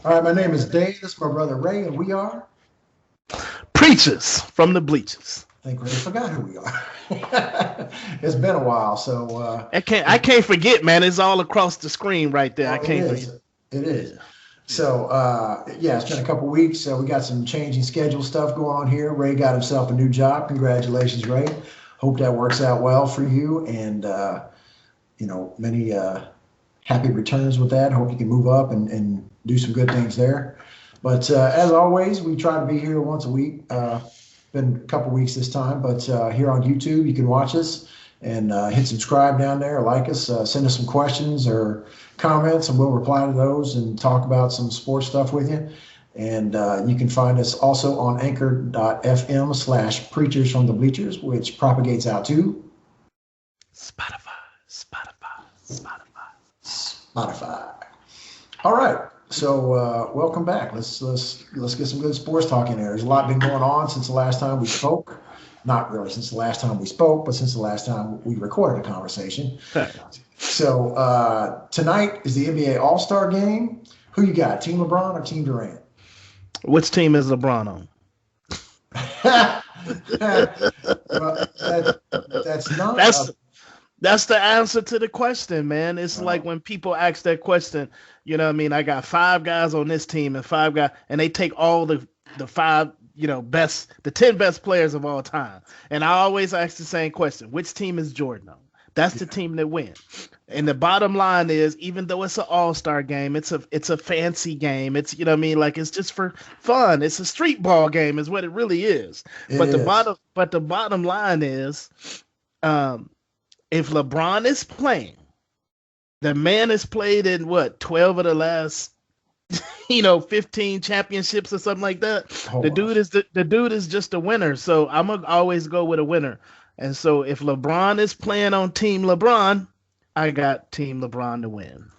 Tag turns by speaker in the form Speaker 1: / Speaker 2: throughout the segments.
Speaker 1: All right, my name is Dave. This is my brother Ray, and we are.
Speaker 2: Preachers from the bleachers.
Speaker 1: I think Ray forgot who we are. It's been a while, so
Speaker 2: I can't forget, man. It's all across the screen right there. I can't forget.
Speaker 1: It is. So it's been a couple weeks. We got some changing schedule stuff going on here. Ray got himself a new job. Congratulations, Ray. Hope that works out well for you, and many happy returns with that. Hope you can move up and do some good things there. But as always, we try to be here once a week. Been a couple weeks this time, but here on YouTube, you can watch us and hit subscribe down there, like us, send us some questions or comments, and we'll reply to those and talk about some sports stuff with you. And you can find us also on anchor.fm/preachers from the bleachers, which propagates out to
Speaker 2: Spotify.
Speaker 1: All right. So welcome back. Let's get some good sports talk in there. There's a lot been going on since the last time we spoke. Not really since the last time we spoke, but since the last time we recorded a conversation. So tonight is the NBA All-Star Game. Who you got, Team LeBron or Team Durant?
Speaker 2: Which team is LeBron on?
Speaker 1: Well,
Speaker 2: that's the answer to the question, man. It's like when people ask that question, you know what I mean? I got 5 guys on this team and 5 guys, and they take all the 5, best, the 10 best players of all time. And I always ask the same question: which team is Jordan on? That's the team that wins. And the bottom line is, even though it's an all-star game, it's a fancy game. It's, like it's just for fun. It's a street ball game is what it really is. The bottom line is, if LeBron is playing, the man has played in 12 of the last 15 championships or something like that. The dude is just a winner. So I'm gonna always go with a winner. And so if LeBron is playing on Team LeBron, I got Team LeBron to win.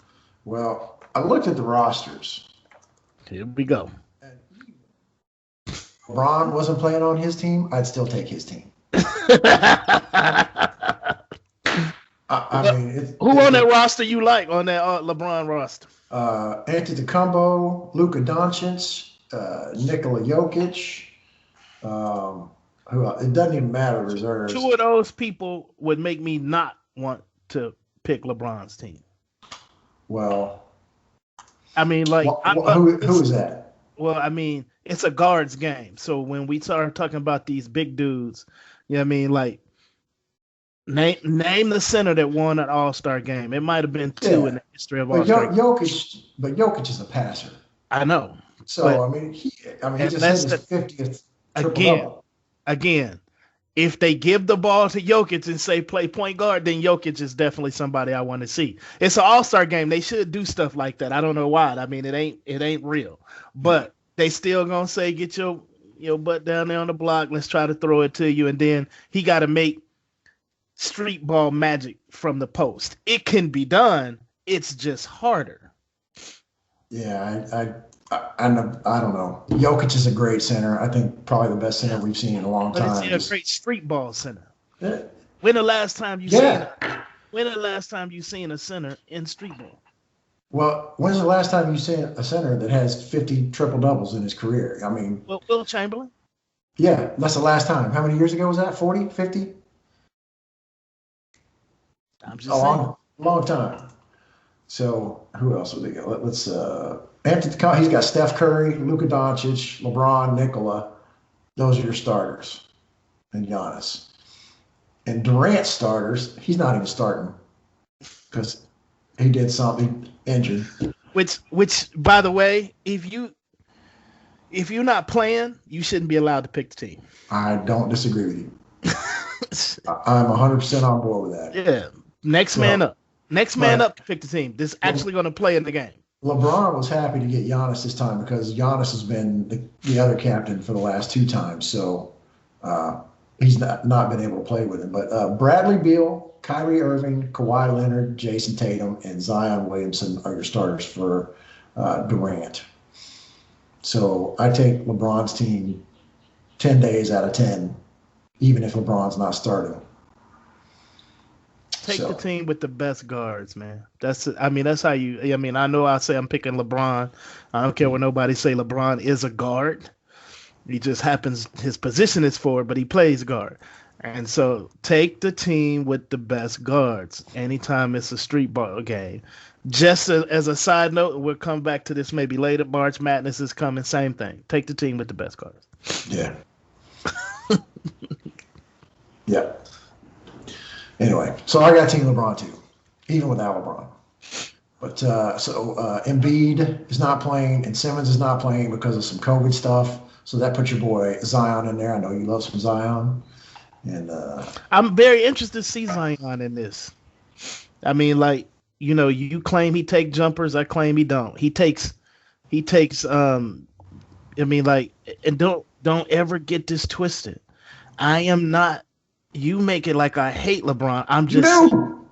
Speaker 1: Well, I looked at the rosters.
Speaker 2: Here we go.
Speaker 1: If LeBron wasn't playing on his team, I'd still take his team.
Speaker 2: Who on that roster you like on that LeBron roster?
Speaker 1: Antetokounmpo, Luka Doncic, Nikola Jokic. Who else? It doesn't even matter reserves.
Speaker 2: 2 of those people would make me not want to pick LeBron's team.
Speaker 1: Well,
Speaker 2: I mean,
Speaker 1: who is that?
Speaker 2: Well, I mean, it's a guards game. So when we start talking about these big dudes, name the center that won an All-Star game. It might have been 2 in the history of All-Star games.
Speaker 1: Jokic is a passer.
Speaker 2: I know.
Speaker 1: So he just had his 50th triple-double.
Speaker 2: Again, if they give the ball to Jokic and say play point guard, then Jokic is definitely somebody I want to see. It's an all-star game. They should do stuff like that. I don't know why. I mean, it ain't real. But they still gonna say, get your butt down there on the block. Let's try to throw it to you. And then he got to make street ball magic from the post. It can be done. It's just harder.
Speaker 1: Yeah, I don't know. Jokic is a great center. I think probably the best center we've seen in a long time.
Speaker 2: But it's a great street ball center.
Speaker 1: Yeah.
Speaker 2: When the last time you seen a center in street ball?
Speaker 1: Well, when's the last time you seen a center that has 50 triple doubles in his career? I mean,
Speaker 2: Will Chamberlain?
Speaker 1: Yeah, that's the last time. How many years ago was that? 40, 50?
Speaker 2: I'm just saying.
Speaker 1: Long time. So who else would they go? Let's Antetokounmpo. He's got Steph Curry, Luka Doncic, LeBron, Nikola. Those are your starters, and Giannis. And Durant's starters, he's not even starting because he did something injured.
Speaker 2: Which, by the way, if you're not playing, you shouldn't be allowed to pick the team.
Speaker 1: I don't disagree with you. I'm 100% on board with that.
Speaker 2: Yeah. Next man up to pick the team. This is actually going to play in the game.
Speaker 1: LeBron was happy to get Giannis this time because Giannis has been the other captain for the last 2 times. So he's not been able to play with him. But Bradley Beal, Kyrie Irving, Kawhi Leonard, Jason Tatum, and Zion Williamson are your starters for Durant. So I take LeBron's team 10 days out of 10, even if LeBron's not starting.
Speaker 2: Take the team with the best guards, man. That's how you. I mean, I know I say I'm picking LeBron. I don't care what nobody say. LeBron is a guard. He just happens his position is forward, but he plays guard. And so take the team with the best guards anytime it's a street ball game. Just as a side note, we'll come back to this maybe later. March Madness is coming. Same thing. Take the team with the best guards.
Speaker 1: Yeah. Yeah. Anyway, so I got Team LeBron too, even without LeBron. But Embiid is not playing and Simmons is not playing because of some COVID stuff. So that puts your boy Zion in there. I know you love some Zion. And
Speaker 2: I'm very interested to see Zion in this. I mean, like, you know, you claim he take jumpers. I claim he don't. He takes. I mean, like, and don't ever get this twisted. I am not. You make it like I hate LeBron. I'm just.
Speaker 1: No.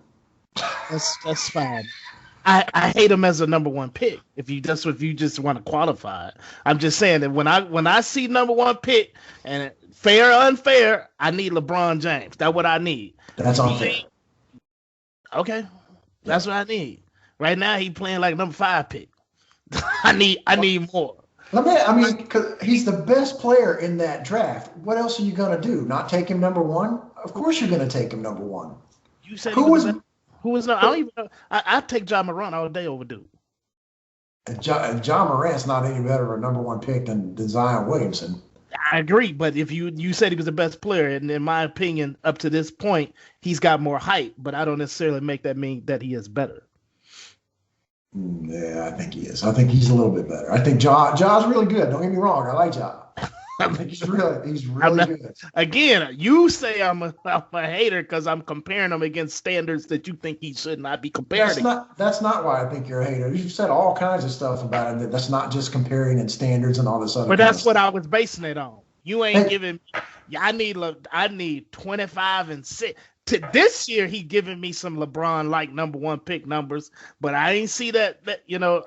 Speaker 2: That's fine. I hate him as a number one pick. If you just want to qualify it, I'm just saying that when I see number one pick and fair or unfair, I need LeBron James. That's what I need.
Speaker 1: That's unfair.
Speaker 2: Okay, that's what I need. Right now, he playing like number 5 pick. I need more.
Speaker 1: I mean, because he's the best player in that draft. What else are you gonna do? Not take him number 1? Of course, you're gonna take him number 1.
Speaker 2: You said who was no? I don't even know. I take Ja Morant all day over dude.
Speaker 1: Ja Morant's not any better of a number 1 pick than Zion Williamson.
Speaker 2: I agree, but if you said he was the best player, and in my opinion, up to this point, he's got more height, but I don't necessarily make that mean that he is better.
Speaker 1: Yeah, I think he is. I think he's a little bit better. I think Ja's really good. Don't get me wrong. I like Ja. I think he's really good.
Speaker 2: Again, you say I'm a hater because I'm comparing him against standards that you think he should not be compared.
Speaker 1: That's not why I think you're a hater. You've said all kinds of stuff about him. That's not just comparing in standards and all this other.
Speaker 2: But that's what I was basing it on. You ain't giving me. I need 25 and 6. To this year, he giving me some LeBron like number 1 pick numbers, but I ain't see that you know.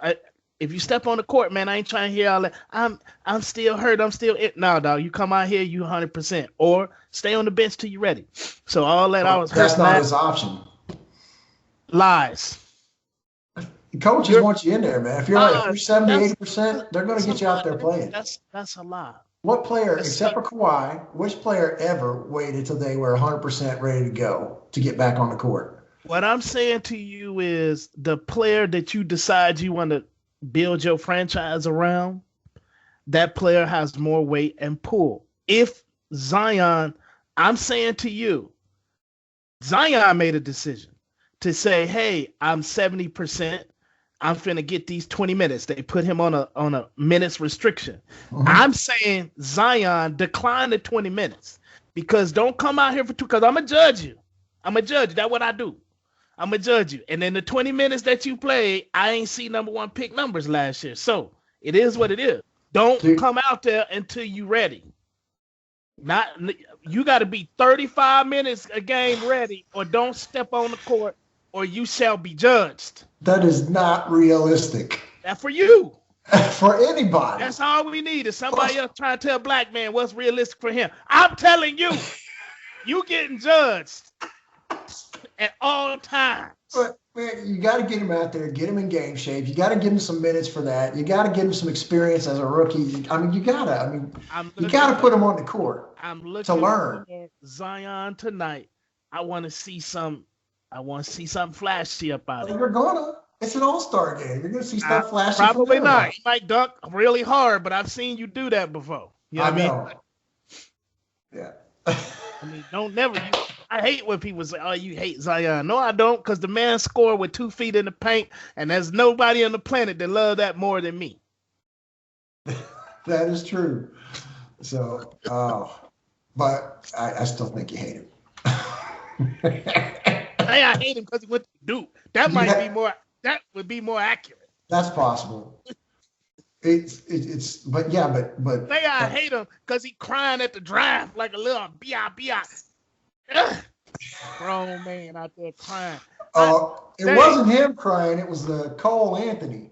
Speaker 2: If you step on the court, man, I ain't trying to hear all that. I'm still hurt. I'm still it. No, dog. You come out here, you 100%, or stay on the bench till you're ready. So all that I was.
Speaker 1: That's not his option.
Speaker 2: Lies.
Speaker 1: Coaches want you in there, man. If you're 70, 80%, they're going to get you out there playing.
Speaker 2: That's a lie.
Speaker 1: What player, except for Kawhi, which player ever waited till they were 100% ready to go to get back on the court?
Speaker 2: What I'm saying to you is the player that you decide you want to build your franchise around, that player has more weight and pull. If Zion, I'm saying to you, Zion made a decision to say, hey, I'm 70%. I'm finna get these 20 minutes. They put him on a minutes restriction. Mm-hmm. I'm saying Zion decline the 20 minutes because don't come out here for 2, because I'm going to judge you. That's what I do. I'm going to judge you. And in the 20 minutes that you played, I ain't see number 1 pick numbers last year. So it is what it is. Don't come out there until you ready. You got to be 35 minutes a game ready, or don't step on the court, or you shall be judged.
Speaker 1: That is not realistic.
Speaker 2: That's for you.
Speaker 1: For anybody.
Speaker 2: That's all we need is somebody else trying to tell a black man what's realistic for him. I'm telling you, you getting judged at all times.
Speaker 1: But man, you got to get him out there, get him in game shape. You got to give him some minutes for that. You got to give him some experience as a rookie. I mean, you got to put him on the court.
Speaker 2: I'm looking
Speaker 1: to learn.
Speaker 2: At Zion tonight. I want to see something flashy up out of him.
Speaker 1: It's an all-star game. You're gonna see stuff flashy.
Speaker 2: Probably not. He might dunk really hard, but I've seen you do that before. You know what I mean?
Speaker 1: Yeah.
Speaker 2: I mean, I hate when people say, "Oh, you hate Zion." No, I don't, because the man scored with 2 feet in the paint, and there's nobody on the planet that love that more than me.
Speaker 1: That is true. So, but I still think you hate him.
Speaker 2: Hey, I hate him because he went to Duke. That would be more accurate.
Speaker 1: That's possible. But
Speaker 2: say I hate him because he crying at the draft like a little bi. Grown man out there crying.
Speaker 1: It wasn't him crying. It was the Cole Anthony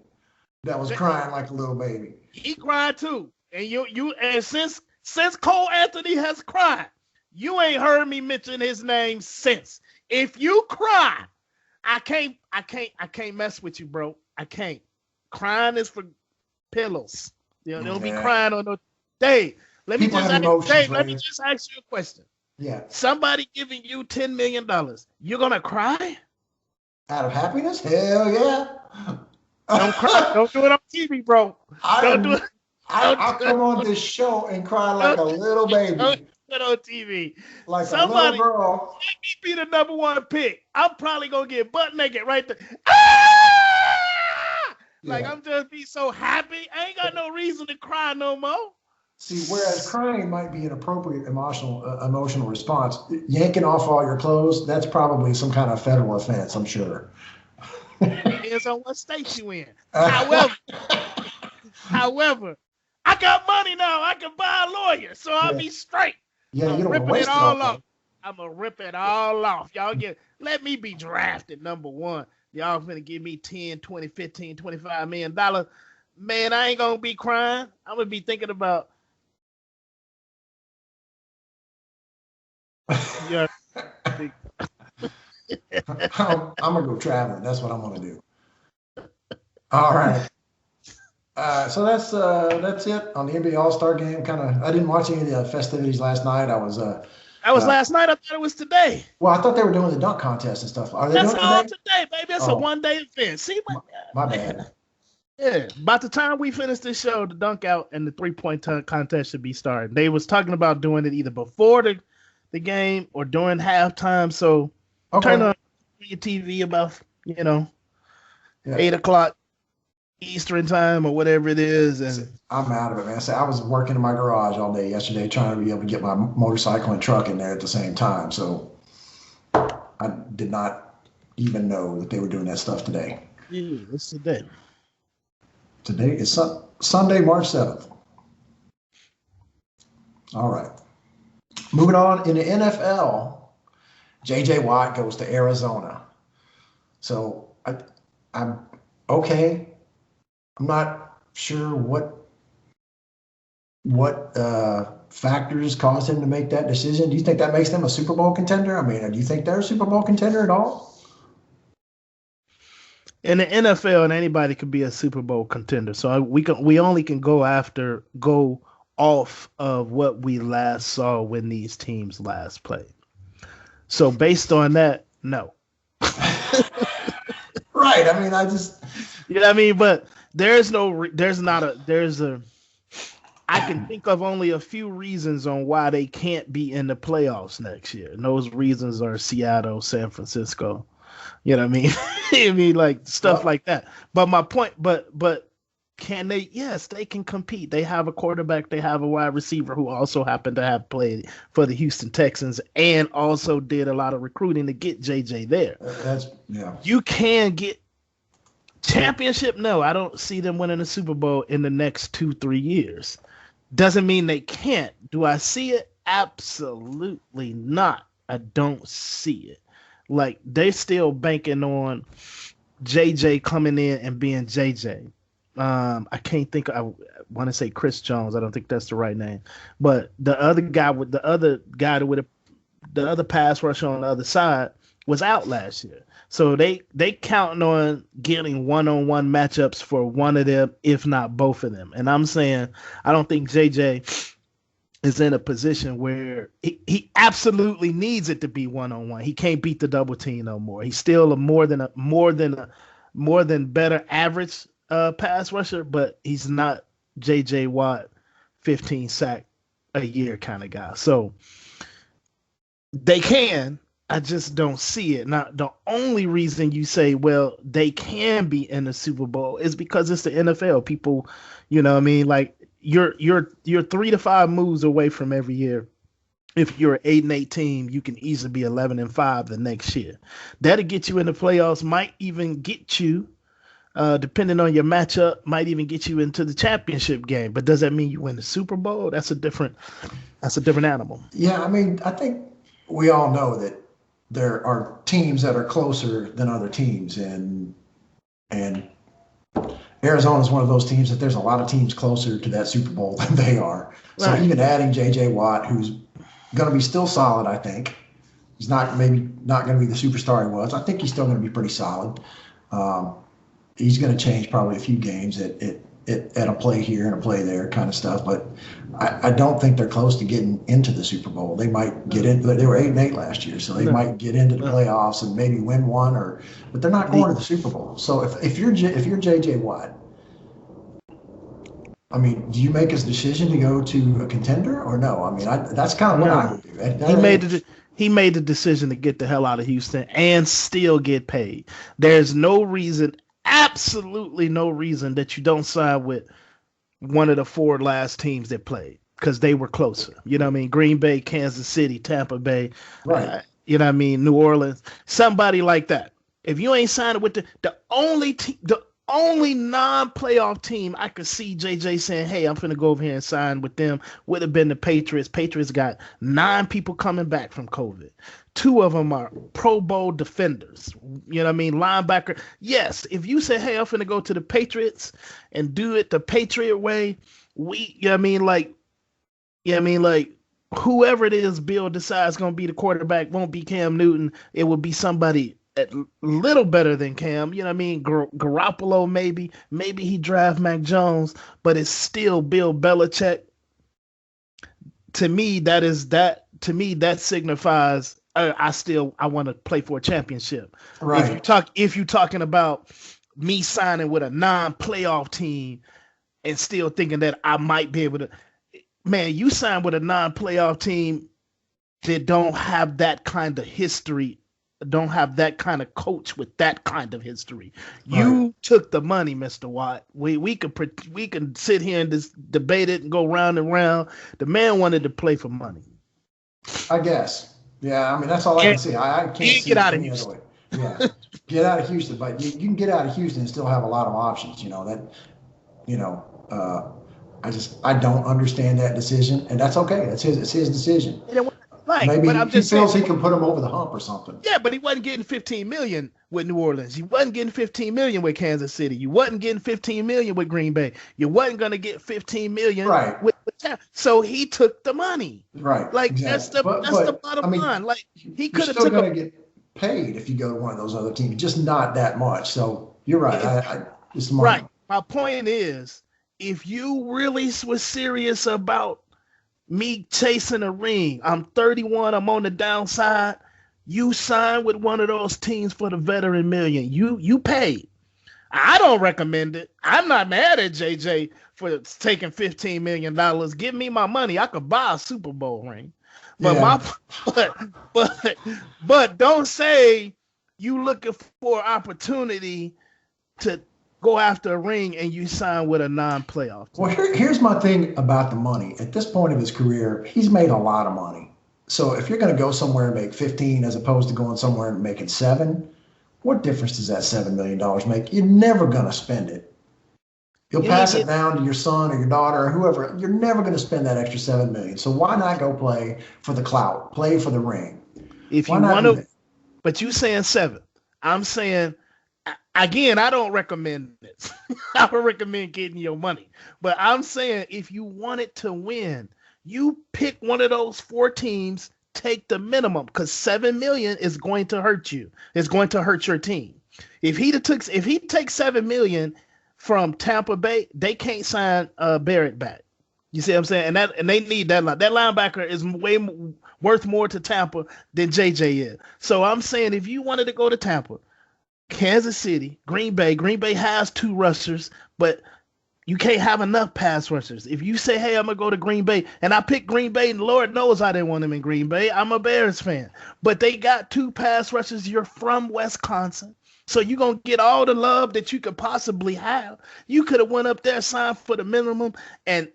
Speaker 1: that was crying like a little baby.
Speaker 2: He cried too, and and since Cole Anthony has cried, You ain't heard me mention his name since. If you cry, I can't mess with you, bro. I can't. Crying is for pillows. Don't be crying on no day. Let me just ask you a question.
Speaker 1: Yeah.
Speaker 2: Somebody giving you $10 million, you're gonna cry?
Speaker 1: Out of happiness? Hell yeah.
Speaker 2: Don't cry. Don't do it on TV, bro. Don't do it.
Speaker 1: I'll come on this show and cry like a little baby.
Speaker 2: Don't do it on TV.
Speaker 1: Like somebody, a little girl.
Speaker 2: Let me be the number one pick. I'm probably gonna get butt naked right there. Ah! Like I'm just be so happy. I ain't got no reason to cry no more.
Speaker 1: See, whereas crying might be an appropriate emotional response, yanking off all your clothes, that's probably some kind of federal offense, I'm sure.
Speaker 2: Depends on what state you in. However, I got money now. I can buy a lawyer, so I'll be straight.
Speaker 1: Yeah, you don't
Speaker 2: rip
Speaker 1: waste
Speaker 2: it all off. I'm gonna rip it all off. Y'all let me be drafted number one. Y'all finna give me 10, 20, 15, $25 million. Man, I ain't gonna be crying. I'm gonna be thinking about yeah.
Speaker 1: I'm gonna go traveling. That's what I'm gonna do. All right. So that's it on the NBA All-Star game. I didn't watch any of the festivities last night. That was
Speaker 2: last night. I thought it was today.
Speaker 1: Well, I thought they were doing the dunk contest and stuff. Are they
Speaker 2: That's
Speaker 1: doing
Speaker 2: all
Speaker 1: it
Speaker 2: today, baby. That's a one-day event. See what?
Speaker 1: My bad.
Speaker 2: Yeah, by the time we finish this show, the dunk out and the 3-point contest should be starting. They was talking about doing it either before the game or during halftime. So turn on your TV about 8 o'clock Eastern time or whatever it is. And
Speaker 1: I'm out of it, man. I was working in my garage all day yesterday trying to be able to get my motorcycle and truck in there at the same time. So I did not even know that they were doing that stuff today.
Speaker 2: Yeah, it's today.
Speaker 1: Today is Sunday, March 7th. All right. Moving on, in the NFL, J.J. Watt goes to Arizona. So I'm okay. I'm not sure what factors caused him to make that decision. Do you think that makes them a Super Bowl contender? I mean, do you think they're a Super Bowl contender at all?
Speaker 2: In the NFL, anybody could be a Super Bowl contender. So we only can go off of what we last saw when these teams last played. So based on that, no.
Speaker 1: Right. I mean, I just,
Speaker 2: but I can think of only a few reasons on why they can't be in the playoffs next year. And those reasons are Seattle, San Francisco. You know what I mean? I mean, like stuff like that. But my point, but can they? Yes, they can compete. They have a quarterback. They have a wide receiver who also happened to have played for the Houston Texans and also did a lot of recruiting to get JJ there. You can get championship. No, I don't see them winning a Super Bowl in the next 2-3 years. Doesn't mean they can't. Do I see it? Absolutely not. I don't see it. Like, they're still banking on JJ coming in and being JJ. I can't think. I want to say Chris Jones. I don't think that's the right name. But the other guy with the other pass rusher on the other side was out last year. So they counting on getting one-on-one matchups for one of them, if not both of them. And I'm saying I don't think JJ is in a position where he absolutely needs it to be one-on-one. He can't beat the double team no more. He's still a more than better average pass rusher, but he's not J.J. Watt 15 sack a year kind of guy. So they can. I just don't see it. Now, the only reason you say, well, they can be in the Super Bowl is because it's the NFL. People, you know what I mean? Like, you're 3 to 5 moves away from every year. If you're an 8-8 team, you can easily be 11-5 the next year. That'll get you in the playoffs, might even get you, depending on your matchup, might even get you into the championship game. But does that mean you win the Super Bowl? That's a different animal.
Speaker 1: Yeah, I mean, I think we all know that there are teams that are closer than other teams, and Arizona is one of those teams that there's a lot of teams closer to that Super Bowl than they are. So even adding J.J. Watt, who's going to be still solid, I think. He's maybe not going to be the superstar he was. I think he's still going to be pretty solid. Um, he's going to change probably a few games at a play here and a play there kind of stuff. But I don't think they're close to getting into the Super Bowl. They might get in, but they were 8-8 last year, so they might get into the playoffs and maybe win one, but they're not going to the Super Bowl. So if you're J.J. Watt, I mean, do you make a decision to go to a contender or no? I mean, that's kind of what I would do.
Speaker 2: He made the decision to get the hell out of Houston and still get paid. There's no reason, absolutely no reason, that you don't sign with one of the 4 last teams that played, because they were closer. You know what I mean? Green Bay, Kansas City, Tampa Bay,
Speaker 1: right?
Speaker 2: You know what I mean? New Orleans, somebody like that. If you ain't signing with the only non-playoff team I could see JJ saying, hey, I'm finna go over here and sign with them, would have been the Patriots. Patriots got 9 people coming back from COVID. 2 of them are Pro Bowl defenders. You know what I mean? Linebacker. Yes, if you say, hey, I'm finna go to the Patriots and do it the Patriot way, you know what I mean? Like, whoever it is Bill decides going to be the quarterback won't be Cam Newton. It will be somebody a little better than Cam, you know what I mean? Garoppolo, maybe he draft Mac Jones, but it's still Bill Belichick. To me, that signifies I want to play for a championship.
Speaker 1: Right.
Speaker 2: If you're talking about me signing with a non-playoff team and still thinking that I might be able to, man, you sign with a non-playoff team that don't have that kind of history, don't have that kind of coach with that kind of history. You took the money, Mr. Watt. We can sit here and just debate it and go round and round. The man wanted to play for money.
Speaker 1: I guess. Yeah, I mean, that's all I can see. I can't see
Speaker 2: get out of
Speaker 1: Houston. Yeah, get out of Houston, but you can get out of Houston and still have a lot of options. I don't understand that decision, and that's okay. It's his decision. Maybe he feels he can put him over the hump or something.
Speaker 2: Yeah, but he wasn't getting $15 million with New Orleans. He wasn't getting $15 million with Kansas City. You wasn't getting $15 million with Green Bay. You wasn't going to get $15 million with so he took the money.
Speaker 1: Right.
Speaker 2: Like exactly. that's the bottom line. Like he could have
Speaker 1: still going to get paid if you go to one of those other teams, just not that much. So you're right. It's money.
Speaker 2: Right. My point is, if you really was serious about me chasing a ring, I'm 31, I'm on the downside, you sign with one of those teams for the veteran million. You paid. I don't recommend it. I'm not mad at JJ for taking $15 million. Give me my money. I could buy a Super Bowl ring. But but don't say you looking for opportunity to go after a ring and you sign with a non-playoff team.
Speaker 1: Well, here's my thing about the money. At this point of his career, he's made a lot of money. So if you're going to go somewhere and make 15 as opposed to going somewhere and making 7, what difference does that $7 million make? You're never going to spend it. You'll pass it down to your son or your daughter or whoever. You're never going to spend that extra $7 million. So why not go play for the clout, play for the ring?
Speaker 2: If you want to, but you saying 7. I'm saying, again, I don't recommend this. I don't recommend getting your money. But I'm saying if you wanted to win, you pick one of those 4 teams, take the minimum, because $7 million is going to hurt you. It's going to hurt your team. If he takes $7 million from Tampa Bay, they can't sign Barrett back. You see what I'm saying? And they need that line. That linebacker is worth more to Tampa than JJ is. So I'm saying if you wanted to go to Tampa, Kansas City, Green Bay has 2 rushers, but you can't have enough pass rushers. If you say, hey, I'm going to go to Green Bay, and I picked Green Bay, and Lord knows I didn't want him in Green Bay. I'm a Bears fan. But they got 2 pass rushers. You're from Wisconsin. So you're going to get all the love that you could possibly have. You could have went up there, signed for the minimum, and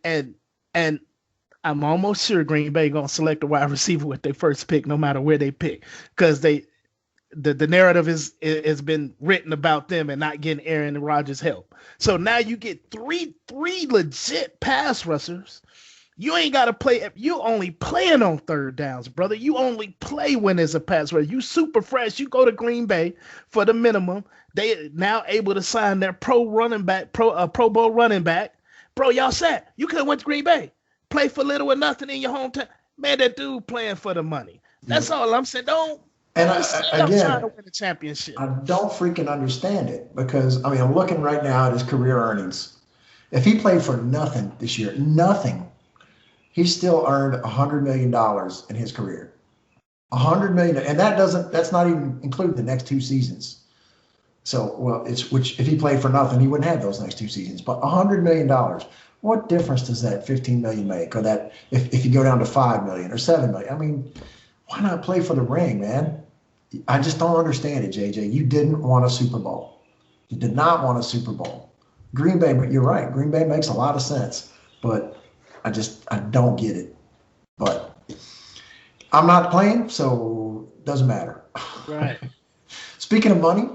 Speaker 2: I'm almost sure Green Bay going to select a wide receiver with their first pick, no matter where they pick, because the narrative has been written about them and not getting Aaron Rodgers help. So now you get three legit pass rushers. You ain't got to play. You only playing on 3rd downs, brother. You only play when there's a pass rusher. You super fresh. You go to Green Bay for the minimum. They now able to sign their pro Bowl running back. Bro, y'all set. You could have went to Green Bay, play for little or nothing in your hometown. Man, that dude playing for the money. That's all I'm saying. Don't.
Speaker 1: And
Speaker 2: I'm trying to win a championship.
Speaker 1: I don't freaking understand it because, I mean, I'm looking right now at his career earnings. If he played for nothing this year, nothing, he still earned $100 million in his career. $100 million, and that's not even including the next 2 seasons. So, well, which if he played for nothing, he wouldn't have those next 2 seasons. But $100 million, what difference does that 15 million make? Or that if you go down to 5 million or 7 million? I mean, why not play for the ring, man? I just don't understand it, JJ. You didn't want a Super Bowl. You did not want a Super Bowl. Green Bay, but you're right. Green Bay makes a lot of sense, but I don't get it. But I'm not playing, so it doesn't matter.
Speaker 2: Right.
Speaker 1: Speaking of money,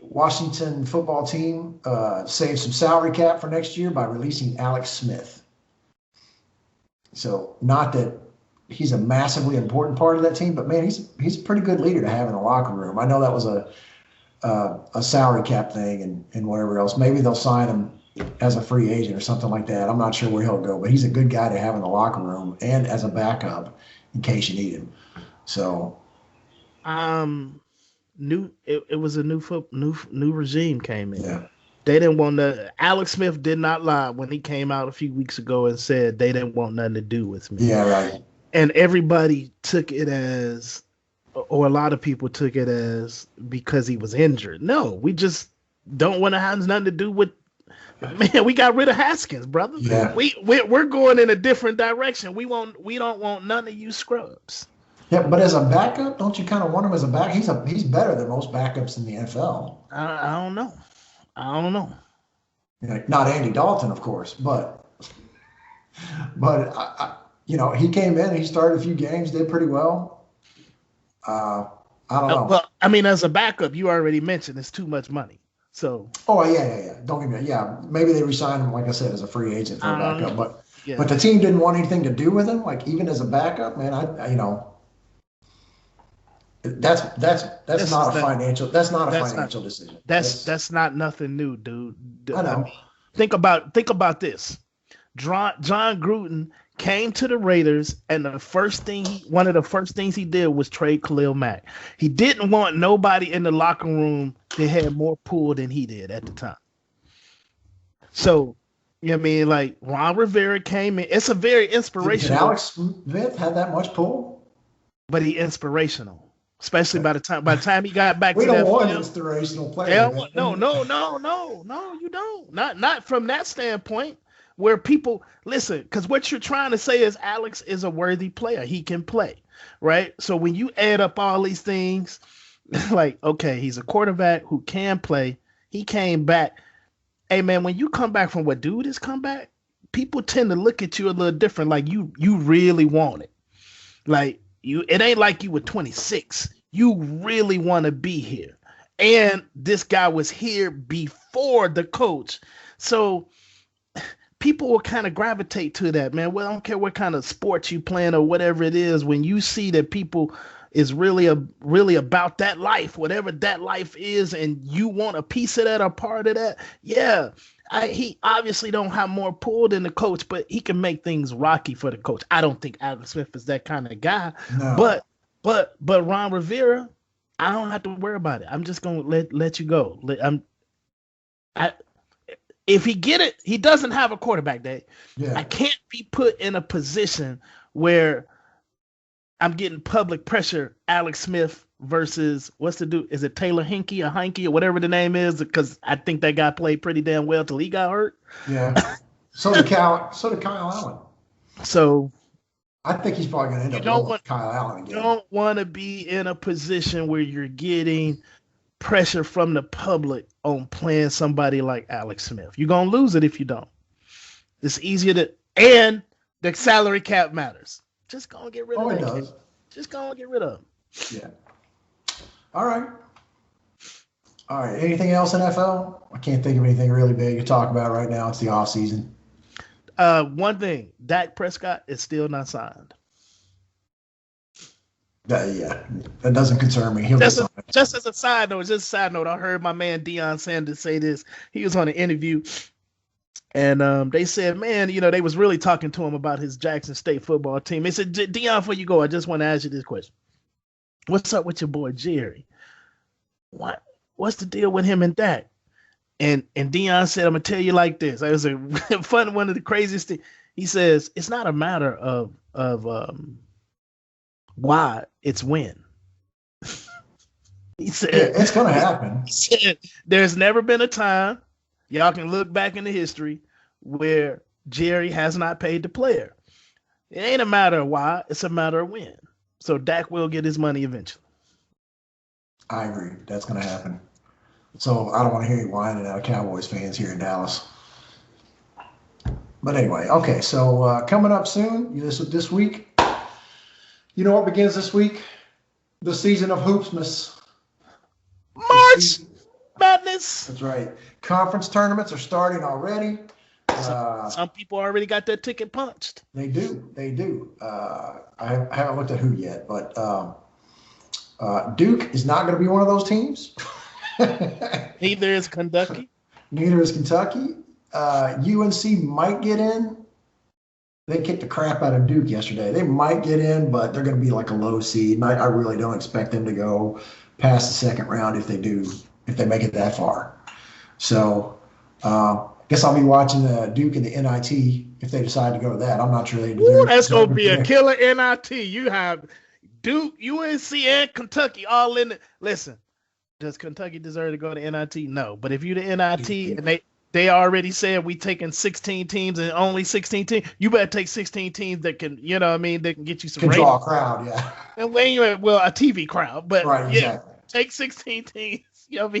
Speaker 1: Washington football team saved some salary cap for next year by releasing Alex Smith. So not that he's a massively important part of that team, but man, he's a pretty good leader to have in the locker room. I know that was a salary cap thing and whatever else. Maybe they'll sign him as a free agent or something like that. I'm not sure where he'll go, but he's a good guy to have in the locker room and as a backup in case you need him. So,
Speaker 2: it was a new regime came in.
Speaker 1: Yeah.
Speaker 2: They didn't want Alex Smith did not lie when he came out a few weeks ago and said they didn't want nothing to do with me.
Speaker 1: Yeah, right.
Speaker 2: And everybody took it as, or a lot of people took it as because he was injured. No, we just don't want to have nothing to do with. Man, we got rid of Haskins, brother.
Speaker 1: Yeah.
Speaker 2: We're going in a different direction. We don't want none of you scrubs.
Speaker 1: Yeah, but as a backup, don't you kind of want him as a back? He's better than most backups in the NFL.
Speaker 2: I don't know.
Speaker 1: You know, not Andy Dalton, of course, but he came in, he started a few games, did pretty well. I don't know.
Speaker 2: Well, I mean, as a backup, you already mentioned it's too much money. So.
Speaker 1: Oh yeah. Don't get me. Yeah, maybe they resigned him, like I said, as a free agent for a backup, but the team didn't want anything to do with him. Like even as a backup, man, that's not a financial decision.
Speaker 2: That's not nothing new, dude.
Speaker 1: I know.
Speaker 2: I mean, think about this. John Gruden came to the Raiders, and one of the first things he did was trade Khalil Mack. He didn't want nobody in the locker room that had more pull than he did at the time. So, you know what I mean? Like Ron Rivera came in. It's a very inspirational.
Speaker 1: Did Alex Smith have that much pull?
Speaker 2: But he inspirational. Especially by the time he got back
Speaker 1: we
Speaker 2: to that
Speaker 1: don't want
Speaker 2: field.
Speaker 1: Inspirational players.
Speaker 2: No, you don't. Not from that standpoint where people listen, because what you're trying to say is Alex is a worthy player. He can play, right? So when you add up all these things, like, okay, he's a quarterback who can play. He came back. Hey man, when you come back from what dude has come back, people tend to look at you a little different. Like you really want it. Like it ain't like you were 26. You really want to be here. And this guy was here before the coach. So people will kind of gravitate to that, man. Well, I don't care what kind of sports you playing or whatever it is. When you see that people is really about that life, whatever that life is, and you want a piece of that or part of that, yeah. He obviously don't have more pull than the coach, but he can make things rocky for the coach. I don't think Alex Smith is that kind of guy. No. But Ron Rivera, I don't have to worry about it. I'm just gonna let you go. If he get it, he doesn't have a quarterback day. Yeah. I can't be put in a position where I'm getting public pressure. Alex Smith versus what's the dude? Is it Taylor Hinkie or Heinke or whatever the name is? Because I think that guy played pretty damn well till he got hurt.
Speaker 1: Yeah. So did Kyle Allen.
Speaker 2: So
Speaker 1: I think he's probably going to end up with Kyle Allen again.
Speaker 2: You don't want to be in a position where you're getting pressure from the public on playing somebody like Alex Smith. You're going to lose it if you don't. It's easier and the salary cap matters. Just go and get rid of it.
Speaker 1: Does.
Speaker 2: Just go and get rid of him.
Speaker 1: Yeah. All right. Anything else NFL? I can't think of anything really big to talk about right now. It's the off season.
Speaker 2: One thing, Dak Prescott is still not signed.
Speaker 1: That doesn't concern me.
Speaker 2: Just as a side note, I heard my man Deion Sanders say this. He was on an interview, And they said, man, they was really talking to him about his Jackson State football team. They said, Dion, before you go, I just want to ask you this question. What's up with your boy Jerry? What's the deal with him and Dak? And Dion said, I'm gonna tell you like this. It was a fun, one of the craziest things. He says, it's not a matter of why, it's when. He said,
Speaker 1: it's gonna happen.
Speaker 2: He said, there's never been a time, y'all can look back into history, where Jerry has not paid the player. It ain't a matter of why, it's a matter of when. So Dak will get his money eventually.
Speaker 1: I agree. That's gonna happen. So I don't want to hear you whining out Cowboys fans here in Dallas. But anyway, okay. So coming up soon, this week, you know what begins this week? The season of Hoopsmas.
Speaker 2: March Madness.
Speaker 1: That's right. Conference tournaments are starting already.
Speaker 2: Some people already got their ticket punched.
Speaker 1: They do. I haven't looked at who yet, but Duke is not going to be one of those teams.
Speaker 2: Neither is Kentucky.
Speaker 1: UNC might get in. They kicked the crap out of Duke yesterday. They might get in, but they're going to be like a low seed. I really don't expect them to go past the second round if they make it that far. So I guess I'll be watching Duke and the NIT if they decide to go to that. I'm not sure they deserve.
Speaker 2: Ooh, that's going to be a killer NIT. You have Duke, UNC, and Kentucky all in it. Listen, does Kentucky deserve to go to NIT? No. But if you're the NIT and they already said we taking 16 teams and only 16 teams, you better take 16 teams that can, that can get you some ratings.
Speaker 1: Draw a crowd, yeah.
Speaker 2: And well, a TV crowd, but
Speaker 1: right, exactly.
Speaker 2: Take 16 teams.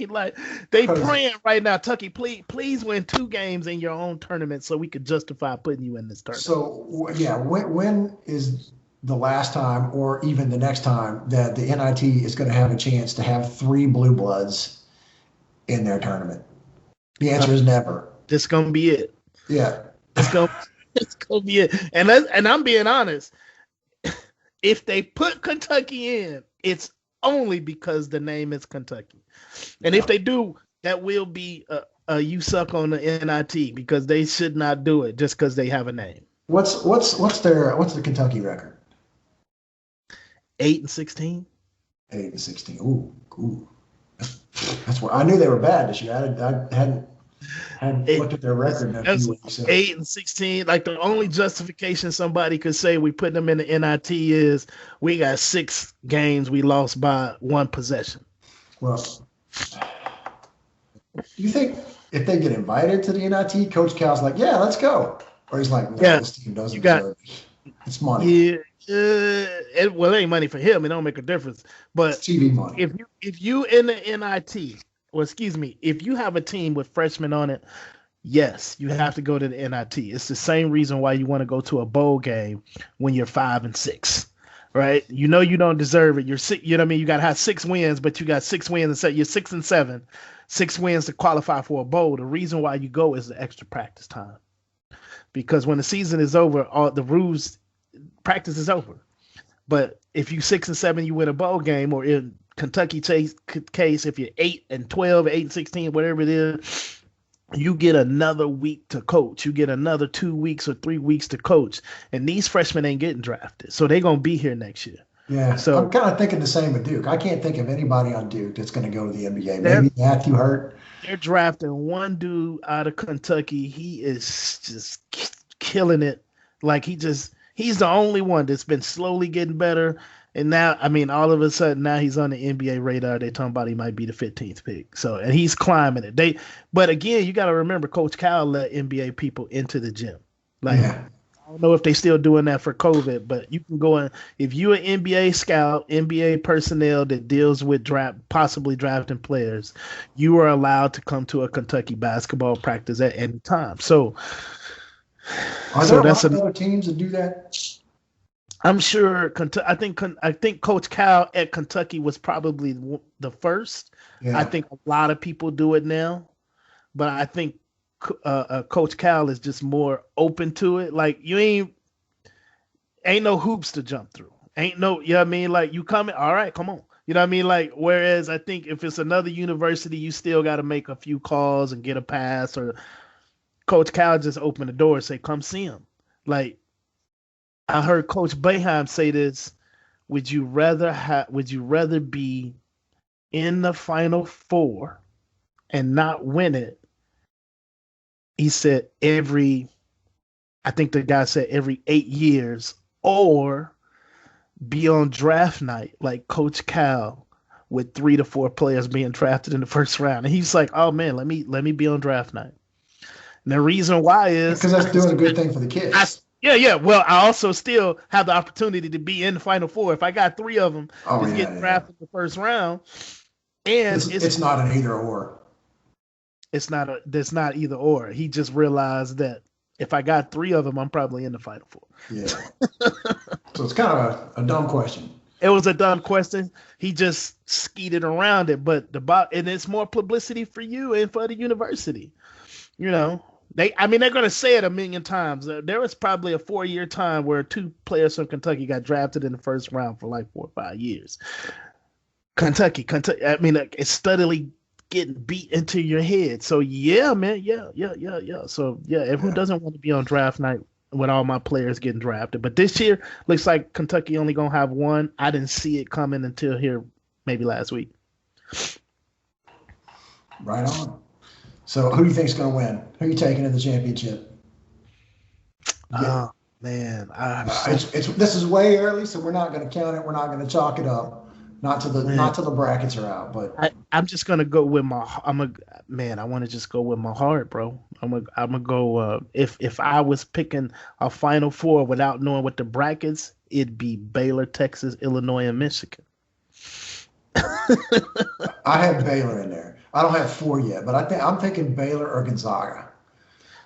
Speaker 2: Like they praying right now, Tucky, please win 2 games in your own tournament so we could justify putting you in this tournament.
Speaker 1: So yeah, when is the last time or even the next time that the NIT is going to have a chance to have 3 blue bloods in their tournament? The answer is never.
Speaker 2: This is going to be it.
Speaker 1: Yeah.
Speaker 2: It's going to be it. And I'm being honest. If they put Kentucky in, it's only because the name is Kentucky. And if they do, that will be a you suck on the NIT because they should not do it just because they have a name.
Speaker 1: What's the Kentucky record?
Speaker 2: 8-16.
Speaker 1: 8-16. Ooh. That's where I knew they were bad this year. I hadn't looked at their record in a few weeks.
Speaker 2: 8-16. Like the only justification somebody could say we put them in the NIT is we got 6 games we lost by 1 possession.
Speaker 1: Well, do you think if they get invited to the NIT, Coach Cal's like, yeah, let's go, or he's like, no, this team doesn't deserve it. It's money.
Speaker 2: Yeah. It ain't money for him. It don't make a difference. But
Speaker 1: it's TV money.
Speaker 2: If you in the NIT, if you have a team with freshmen on it, yes, you have to go to the NIT. It's the same reason why you want to go to a bowl game when you're 5-6, right? You don't deserve it. You're sick. You know what I mean? You got to have 6 wins, but you got 6 wins and you're 6-7, 6 wins to qualify for a bowl. The reason why you go is the extra practice time, because when the season is over, all the rules. Practice is over. But if you 6-7, you win a bowl game, or in Kentucky case, if you're 8-12, 8-16, whatever it is, you get another week to coach. You get another 2 weeks or 3 weeks to coach. And these freshmen ain't getting drafted. So they're going to be here next year.
Speaker 1: Yeah. So I'm kind of thinking the same with Duke. I can't think of anybody on Duke that's going to go to the NBA. Maybe Matthew Hart.
Speaker 2: They're drafting one dude out of Kentucky. He is just killing it. Like he's the only one that's been slowly getting better. And now, all of a sudden, now he's on the NBA radar. They're talking about he might be the 15th pick. So, and he's climbing it. But again, you got to remember, Coach Cal let NBA people into the gym. I don't know if they still doing that for COVID, but you can go in. If you're an NBA scout, NBA personnel that deals with possibly drafting players, you are allowed to come to a Kentucky basketball practice at any time. So,
Speaker 1: are there other teams that do that?
Speaker 2: I'm sure. I think Coach Cal at Kentucky was probably the first. Yeah. I think a lot of people do it now, but I think Coach Cal is just more open to it. Like you ain't no hoops to jump through. Ain't no, you know what I mean? Like you coming, all right, come on. You know what I mean? Like, whereas I think if it's another university, you still got to make a few calls and get a pass, or Coach Cal just opened the door and say, "Come see him." Like I heard Coach Boeheim say this. Would you rather be in the Final Four and not win it? He said I think the guy said every 8 years, or be on draft night like Coach Cal with 3 to 4 players being drafted in the first round. And he's like, "Oh man, let me be on draft night." And the reason why is
Speaker 1: because that's doing a good thing for the kids.
Speaker 2: Yeah. Well, I also still have the opportunity to be in the Final Four if I got 3 of them getting drafted in the first round. And
Speaker 1: it's not an either or.
Speaker 2: It's not either or. He just realized that if I got 3 of them, I'm probably in the Final Four.
Speaker 1: Yeah. So it's kind of a dumb question.
Speaker 2: It was a dumb question. He just skeeted around it, and it's more publicity for you and for the university. You know, they're going to say it a million times. There was probably a 4-year time where 2 players from Kentucky got drafted in the first round for like 4 or 5 years. Kentucky. It's steadily getting beat into your head. So yeah, man, yeah. So yeah, who doesn't want to be on draft night with all my players getting drafted? But this year looks like Kentucky only gonna have 1. I didn't see it coming until here maybe last week.
Speaker 1: Right on. So who do you think's gonna win? Who are you taking in the championship?
Speaker 2: Oh man,
Speaker 1: this is way early, so we're not gonna count it. We're not gonna chalk it up. Not till the brackets are out, but
Speaker 2: I'm just gonna go with my. I want to just go with my heart, bro. I'm gonna go. If I was picking a Final Four without knowing what the brackets, it'd be Baylor, Texas, Illinois, and Michigan.
Speaker 1: I have Baylor in there. I don't have 4 yet, but I'm thinking Baylor or Gonzaga.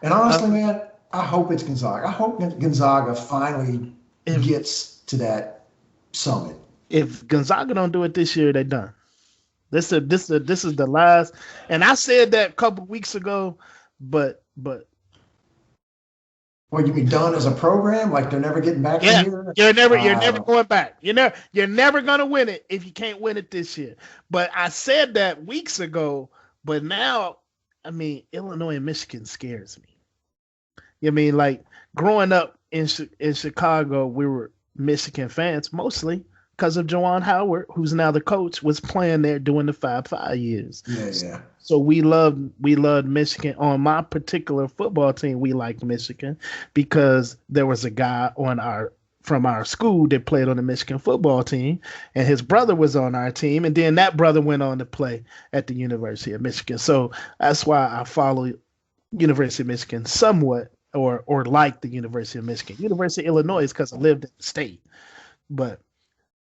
Speaker 1: And honestly, man, I hope it's Gonzaga. I hope Gonzaga finally gets to that summit.
Speaker 2: If Gonzaga don't do it this year, they're done. This is the last. And I said that a couple weeks ago, but.
Speaker 1: What, you mean done as a program? Like they're never getting back from here?
Speaker 2: You're never going back. You're never gonna win it if you can't win it this year. But I said that weeks ago, but now, Illinois and Michigan scares me. Like growing up in Chicago, we were Michigan fans mostly because of Juwan Howard, who's now the coach, was playing there during the 5 years.
Speaker 1: Yeah.
Speaker 2: So we loved Michigan. On my particular football team, we liked Michigan because there was a guy from our school that played on the Michigan football team, and his brother was on our team, and then that brother went on to play at the University of Michigan. So that's why I follow University of Michigan somewhat, or like the University of Michigan. University of Illinois is because I lived in the state, but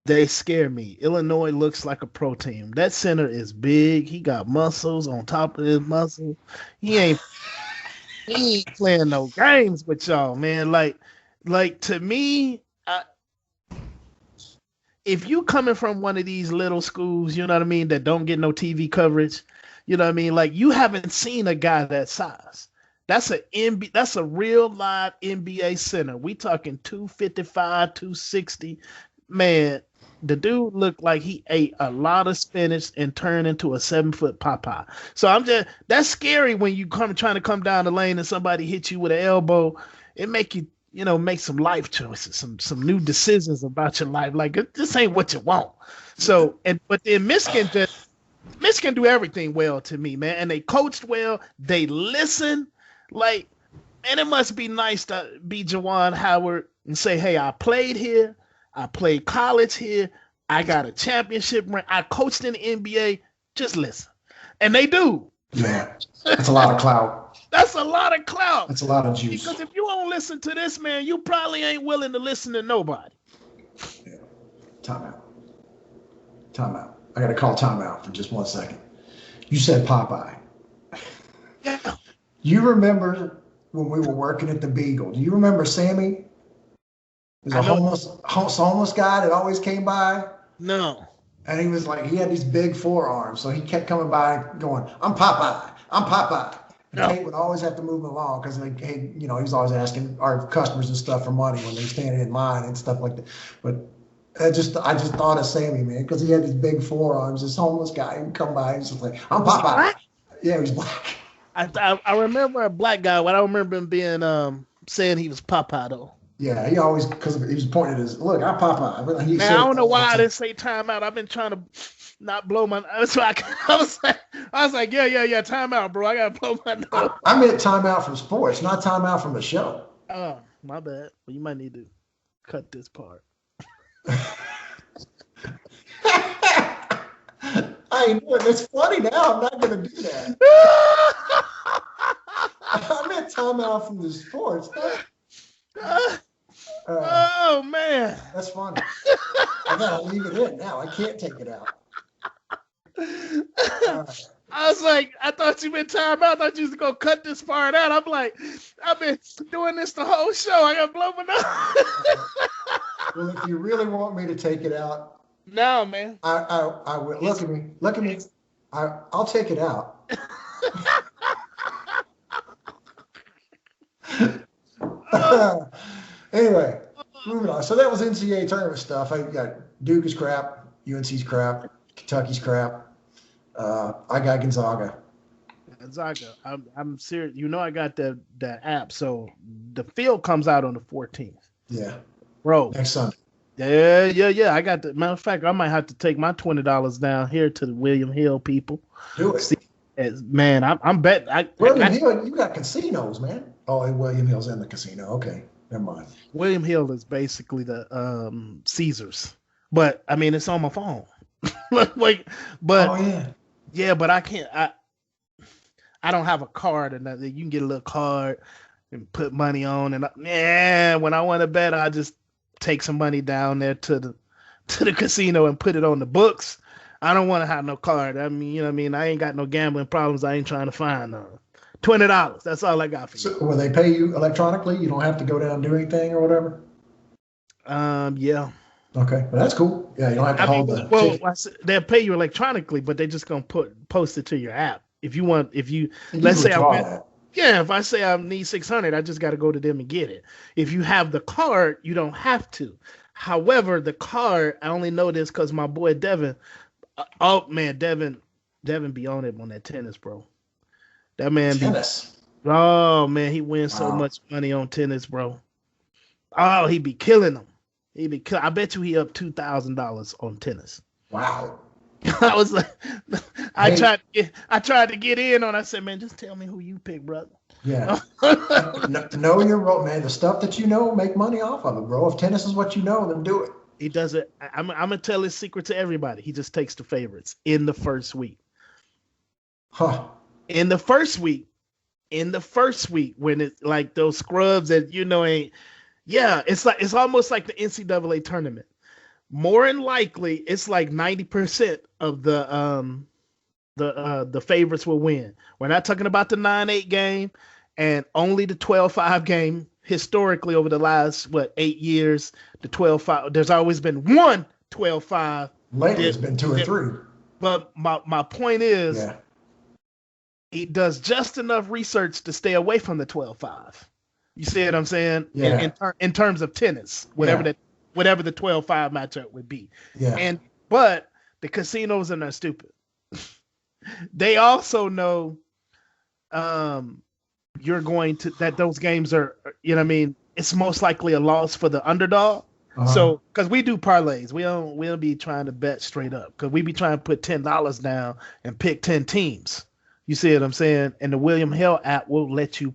Speaker 2: they scare me. Illinois looks like a pro team. That center is big. He got muscles on top of his muscle. He ain't playing no games with y'all, man. Like to me, if you coming from one of these little schools, you know what I mean, that don't get no TV coverage, you know what I mean? Like you haven't seen a guy that size. That's a real live NBA center. We talking 255, 260. Man, the dude looked like he ate a lot of spinach and turned into a 7-foot Popeye. So that's scary when you trying to come down the lane and somebody hits you with an elbow. It make you, make some life choices, some new decisions about your life. Like this ain't what you want. So, but then Michigan do everything well to me, man. And they coached well. They listen. Like, man, it must be nice to be Juwan Howard and say, hey, I played here. I played college here. I got a championship ring. I coached in the NBA. Just listen. And they do.
Speaker 1: Yeah. That's a lot of clout.
Speaker 2: That's a lot of clout.
Speaker 1: That's a lot of juice.
Speaker 2: Because if you won't listen to this, man, you probably ain't willing to listen to nobody.
Speaker 1: Yeah. Time out. I got to call timeout for just 1 second. You said Popeye.
Speaker 2: Yeah.
Speaker 1: You remember when we were working at the Beagle? Do you remember Sammy? There's a homeless guy that always came by.
Speaker 2: No.
Speaker 1: And he was like, he had these big forearms. So he kept coming by going, I'm Popeye. And Kate would always have to move him along because, he was always asking our customers and stuff for money when they were standing in line and stuff like that. But I just thought of Sammy, man, because he had these big forearms. This homeless guy would come by and just like, I'm Popeye. Yeah, he was black.
Speaker 2: I remember a black guy. But I don't remember him being saying he was Popeye though.
Speaker 1: Yeah, he always because he was pointing at his look. I'm Popeye.
Speaker 2: Man, I don't know why I didn't say timeout. I've been trying to not blow my. So I was like, yeah, timeout, bro. I gotta blow my nose.
Speaker 1: I meant timeout from sports, not timeout from the show.
Speaker 2: Oh, my bad. Well, you might need to cut this part.
Speaker 1: It's funny now. I'm not going to do that. I meant timeout from the sports.
Speaker 2: Oh, man.
Speaker 1: That's funny. I got to leave it in now. I can't take it out.
Speaker 2: I was like, I thought you meant timeout. I thought you was going to cut this part out. I'm like, I've been doing this the whole show. I got to blow my nose.
Speaker 1: Well, if you really want me to take it out,
Speaker 2: no, man.
Speaker 1: I will. Look at me. Look at me. I'll take it out. Anyway, moving on. So that was NCAA tournament stuff. I got Duke is crap, UNC's crap, Kentucky's crap. I got Gonzaga.
Speaker 2: Gonzaga. I'm serious. You know I got that app. So the field comes out on the 14th.
Speaker 1: Yeah.
Speaker 2: Bro.
Speaker 1: Next Sunday.
Speaker 2: Yeah. I got the matter of fact, I might have to take my $20 down here to the William Hill people.
Speaker 1: Do it.
Speaker 2: See, man, I'm betting.
Speaker 1: William Hill, you got casinos, man. Oh, William Hill's in the casino. Okay. Never mind.
Speaker 2: William Hill is basically the Caesars. But I mean it's on my phone. Yeah, but I can't I don't have a card or nothing. You can get a little card and put money on and when I want to bet I just take some money down there to the casino and put it on the books. I don't want to have no card. I mean, you know what I mean? I ain't got no gambling problems. I ain't trying to find $20. That's all I got for you.
Speaker 1: So will they pay you electronically? You don't have to go down and do anything or whatever?
Speaker 2: Yeah.
Speaker 1: Okay. Well, that's cool. Yeah, you don't have to hold the ticket.
Speaker 2: They'll pay you electronically, but they're just going to post it to your app. Let's say if I say I need 600, I just got to go to them and get it. If you have the card, you don't have to. However, the card, I only know this because my boy Devin, Devin be on it on that tennis, bro. That man
Speaker 1: tennis.
Speaker 2: He wins so much money on tennis, bro. Oh, he be killing them. I bet you he up $2,000 on tennis.
Speaker 1: Wow.
Speaker 2: I was like, I tried to get in on. I said, man, just tell me who you pick, brother.
Speaker 1: Yeah. Know your role, man. The stuff that you know, make money off of it, bro. If tennis is what you know, then do it.
Speaker 2: He does it. I'm gonna tell his secret to everybody. He just takes the favorites in the first week.
Speaker 1: Huh.
Speaker 2: In the first week, when it's like those scrubs that ain't. Yeah, it's almost like the NCAA tournament. More than likely, it's like 90% of the favorites will win. We're not talking about the 9-8 game and only the 12-5 game. Historically, over the last 8 years, the 12-5. There's always been one 12-5.
Speaker 1: Lately, it's been 2 or 3.
Speaker 2: But my point is, he does just enough research to stay away from the 12-5. You see what I'm saying?
Speaker 1: Yeah.
Speaker 2: In terms of tennis, whatever the 12-5 matchup would be.
Speaker 1: Yeah.
Speaker 2: But the casinos are not stupid. They also know you're going to that those games are, it's most likely a loss for the underdog. Uh-huh. So because we do parlays, we don't be trying to bet straight up because we be trying to put $10 down and pick 10 teams. You see what I'm saying? And the William Hill app will let you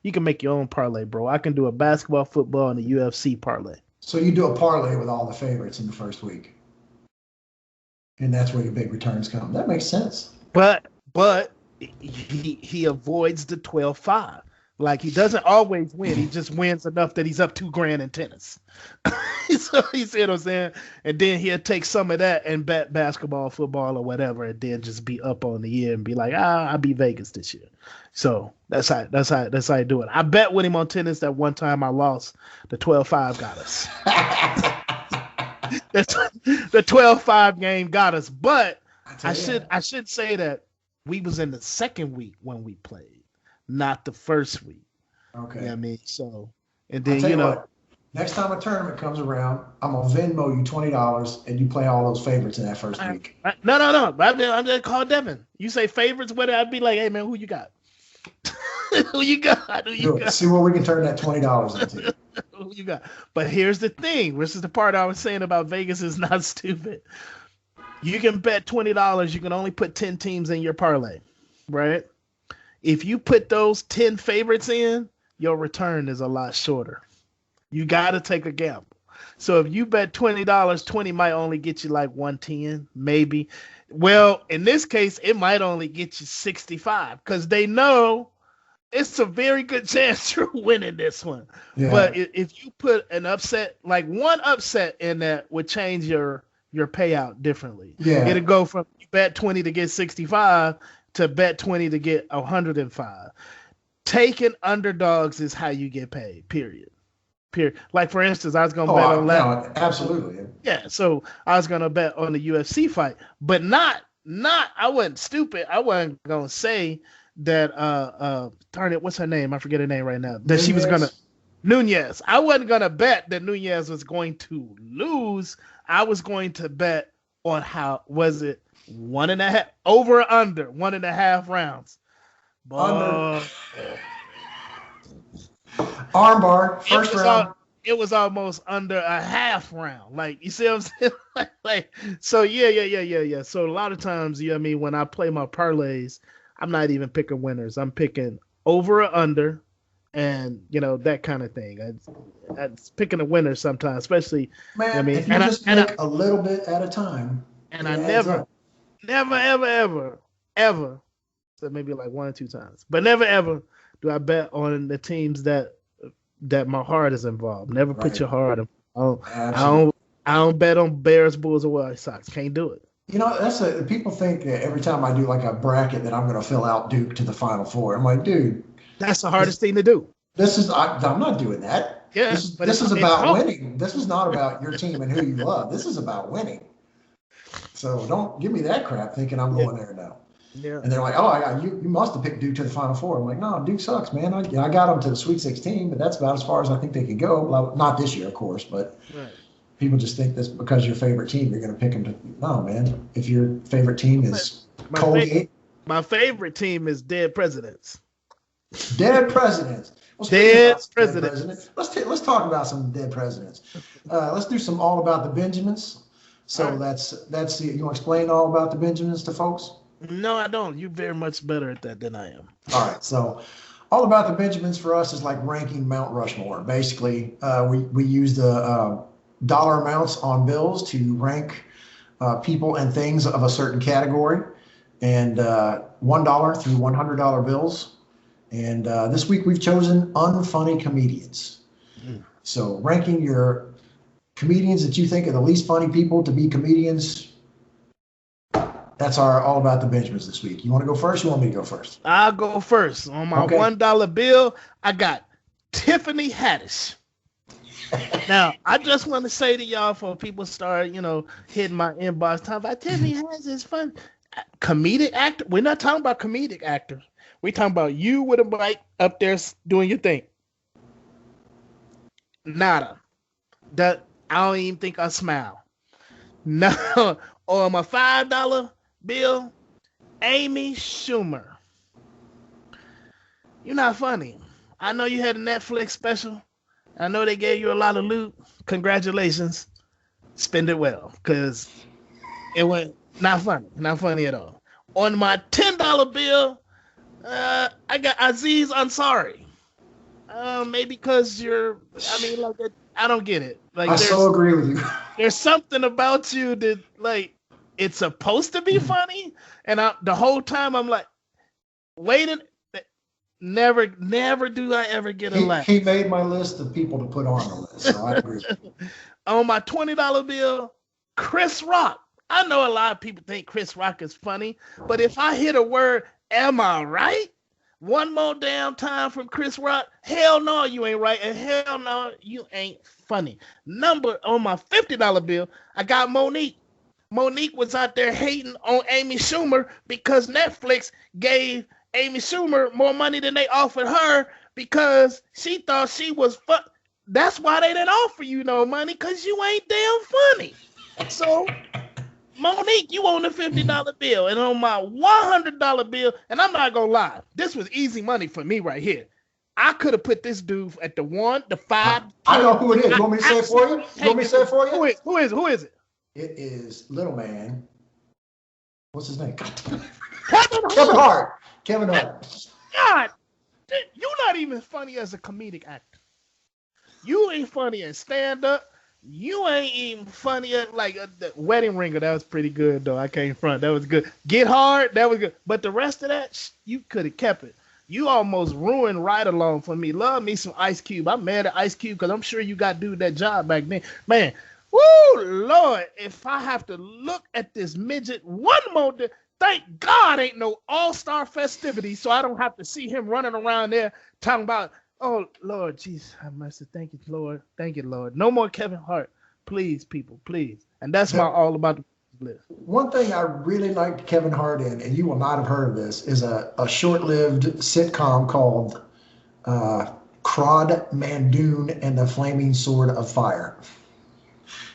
Speaker 2: you can make your own parlay, bro. I can do a basketball, football, and a UFC parlay.
Speaker 1: So you do a parlay with all the favorites in the first week. And that's where your big returns come. That makes sense.
Speaker 2: But he avoids the 12-5. Like he doesn't always win. He just wins enough that he's up $2,000 in tennis. So you see what I'm saying? And then he'll take some of that and bet basketball, football, or whatever, and then just be up on the year and be like, I'll be Vegas this year. So that's how I do it. I bet with him on tennis that one time I lost. The 12-5 got us. The 12-5 game got us. But I should say that we was in the second week when we played, not the first week.
Speaker 1: Okay.
Speaker 2: You know what I mean? So, and then,
Speaker 1: next time a tournament comes around, I'm going to Venmo you $20 and you play all those favorites in that first week.
Speaker 2: No. I'm just call Devin. You say favorites, I'd be like, hey, man, who you got? Who you got? Who you got?
Speaker 1: See what we can turn that $20 into.
Speaker 2: Who you got? But here's the thing. This is the part I was saying about Vegas is not stupid. You can bet $20. You can only put 10 teams in your parlay, right? If you put those 10 favorites in, your return is a lot shorter. You got to take a gamble. So if you bet $20, 20 might only get you like 110, maybe. Well, in this case, it might only get you 65 because they know it's a very good chance you're winning this one. Yeah. But if you put an upset, like one upset in that would change your payout differently. Yeah. It'll go from you bet 20 to get 65 to bet 20 to get 105. Taking underdogs is how you get paid, period. Like, for instance, I was going to bet on that.
Speaker 1: No, absolutely. Yeah,
Speaker 2: so I was going to bet on the UFC fight, but not, I wasn't stupid. I wasn't going to say that, darn it, what's her name? I forget her name right now. That Nunez. She was going to, Nunez. I wasn't going to bet that Nunez was going to lose. I was going to bet on how, was it 1.5, over or under 1.5 rounds.
Speaker 1: Under. Armbar, first round.
Speaker 2: It was almost under a half round. Like, you see what I'm saying? like, so yeah. So a lot of times, you know what I mean, when I play my parlays, I'm not even picking winners. I'm picking over or under and, you know, that kind of thing. I'm picking a winner sometimes, especially,
Speaker 1: man,
Speaker 2: you know what I mean?
Speaker 1: If you just make a little bit at a time.
Speaker 2: And I never, ever, so maybe like 1 or 2 times, but never, ever do I bet on the teams that my heart is involved. Never put your heart in. I don't bet on Bears, Bulls, or White Sox. Can't do it.
Speaker 1: You know, people think that every time I do like a bracket that I'm going to fill out Duke to the Final Four. I'm like, dude,
Speaker 2: that's the hardest thing to do.
Speaker 1: I'm not doing that.
Speaker 2: Yeah,
Speaker 1: this is about winning. This is not about your team and who you love. This is about winning. So don't give me that crap thinking I'm going there now. Yeah. And they're like, oh, you must have picked Duke to the Final Four. I'm like, no, Duke sucks, man. I got them to the Sweet 16, but that's about as far as I think they can go. Well, not this year, of course, but people just think that's because your favorite team, you're going to pick them to. No, man. If your favorite team is Colgate.
Speaker 2: My favorite team is Dead Presidents.
Speaker 1: Dead Presidents. Well,
Speaker 2: dead Presidents.
Speaker 1: Let's talk about some dead presidents. Let's do some all about the Benjimans. So that's you want to explain all about the Benjimans to folks?
Speaker 2: No, I don't. You're very much better at that than I am.
Speaker 1: All right. So all about the Benjamins for us is like ranking Mount Rushmore. Basically, we use the dollar amounts on bills to rank people and things of a certain category, and $1 through $100 bills. And this week we've chosen unfunny comedians. So ranking your comedians that you think are the least funny people to be comedians. That's our all about the Benjamins this week. You want to go first? You want me to go first?
Speaker 2: I'll go first. On my $1 bill, I got Tiffany Haddish. Now, I just want to say to y'all, before people start, hitting my inbox, talking about Tiffany Haddish is fun. Comedic actor. We're not talking about comedic actors. We're talking about you with a mic up there doing your thing. Nada. That I don't even think I smile. No. On my $5 bill, Amy Schumer. You're not funny. I know you had a Netflix special. I know they gave you a lot of loot. Congratulations. Spend it well, because it went not funny at all. On my $10 bill, I got Aziz Ansari. Maybe because I don't get it. Like,
Speaker 1: I so agree with you.
Speaker 2: There's something about you that, like, it's supposed to be funny, and the whole time I'm like, waiting. Never do I ever get a laugh.
Speaker 1: He made my list of people to put on the list, so I agree.
Speaker 2: On my $20 bill, Chris Rock. I know a lot of people think Chris Rock is funny, but if I hit a word, am I right? One more damn time from Chris Rock, hell no, you ain't right, and hell no, you ain't funny. On my $50 bill, I got Monique. Monique was out there hating on Amy Schumer because Netflix gave Amy Schumer more money than they offered her because she thought she was fun. That's why they didn't offer you no money, because you ain't damn funny. So Monique, you on the $50 bill, and on my $100 bill, and I'm not gonna lie, this was easy money for me right here. I could have put this dude at the 1, the 5.
Speaker 1: I know who it is. You want me to say it for you? You want me to say it for you?
Speaker 2: Who is it?
Speaker 1: It is little man. What's his name?
Speaker 2: Kevin
Speaker 1: Hart. Kevin Hart.
Speaker 2: God, you're not even funny as a comedic actor. You ain't funny as stand-up. You ain't even funny at the Wedding Ringer. That was pretty good though. I can't front. That was good. Get Hard. That was good. But the rest of that, you could have kept it. You almost ruined Ride Along for me. Love me some Ice Cube. I'm mad at Ice Cube because I'm sure you got to do that job back then. Man, woo, Lord, if I have to look at this midget one more day, thank God ain't no all-star festivity, so I don't have to see him running around there talking about, oh, Lord, jeez, I must have, thank you, Lord. Thank you, Lord. No more Kevin Hart. Please, people, please. And that's my all about the list.
Speaker 1: One thing I really liked Kevin Hart in, and you will not have heard of this, is a short-lived sitcom called Crod Mandoon and the Flaming Sword of Fire.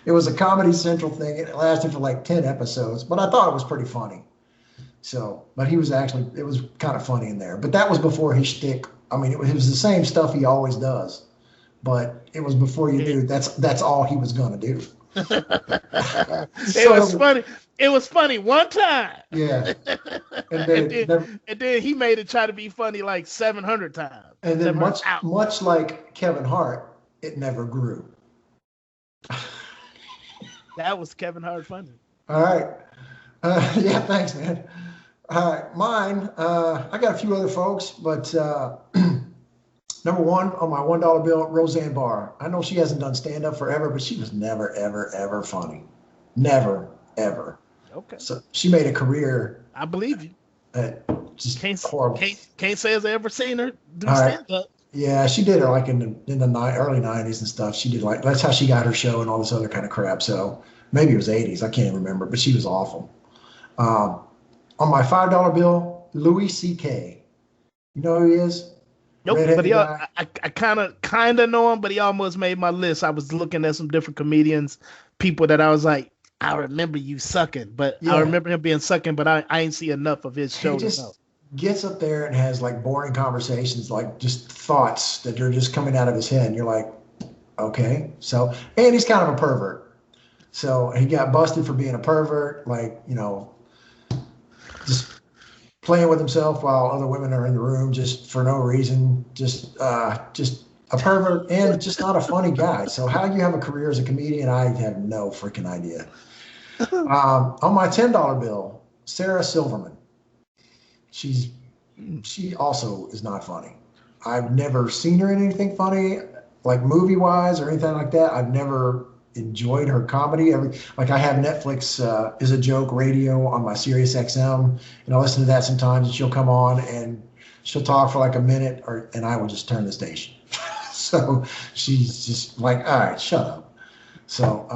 Speaker 1: It was a Comedy Central thing. It lasted for like 10 episodes, but I thought it was pretty funny. So, but it was kind of funny in there. But that was before his shtick. I mean, it was the same stuff he always does, but it was before you knew that's all he was going to do.
Speaker 2: It was funny. It was funny one time.
Speaker 1: Yeah.
Speaker 2: And then he made it try to be funny like 700 times.
Speaker 1: And then much like Kevin Hart, it never grew.
Speaker 2: That was Kevin Hart funny.
Speaker 1: All right. Yeah, thanks, man. All right, mine, I got a few other folks, but number one on my $1 bill, Roseanne Barr. I know she hasn't done stand-up forever, but she was never, ever, ever funny. Never, ever.
Speaker 2: Okay.
Speaker 1: So she made a career.
Speaker 2: I believe you.
Speaker 1: Just
Speaker 2: horrible. Can't say I've ever seen her do stand-up.
Speaker 1: Yeah, she did it like in the early 90s and stuff. She did that's how she got her show and all this other kind of crap. So maybe it was 80s. I can't remember, but she was awful. On my $5 bill, Louis C.K. You know who he is?
Speaker 2: Nope, but I kind of know him, but he almost made my list. I was looking at some different comedians, people that I was like, I remember you sucking, but yeah. I remember him being sucking, but I ain't see enough of his show.
Speaker 1: He just gets up there and has like boring conversations, like just thoughts that are just coming out of his head. And you're like, okay. So, and he's kind of a pervert. So he got busted for being a pervert, like, just playing with himself while other women are in the room just for no reason, just a pervert and just not a funny guy. So how you have a career as a comedian, I have no freaking idea. On my $10 bill, Sarah Silverman. She also is not funny. I've never seen her in anything funny, like movie-wise or anything like that. I've never enjoyed her comedy. I have Netflix is a joke radio on my Sirius XM, and I listen to that sometimes, and she'll come on and she'll talk for like a minute, and I will just turn the station. So she's just like, all right, shut up. So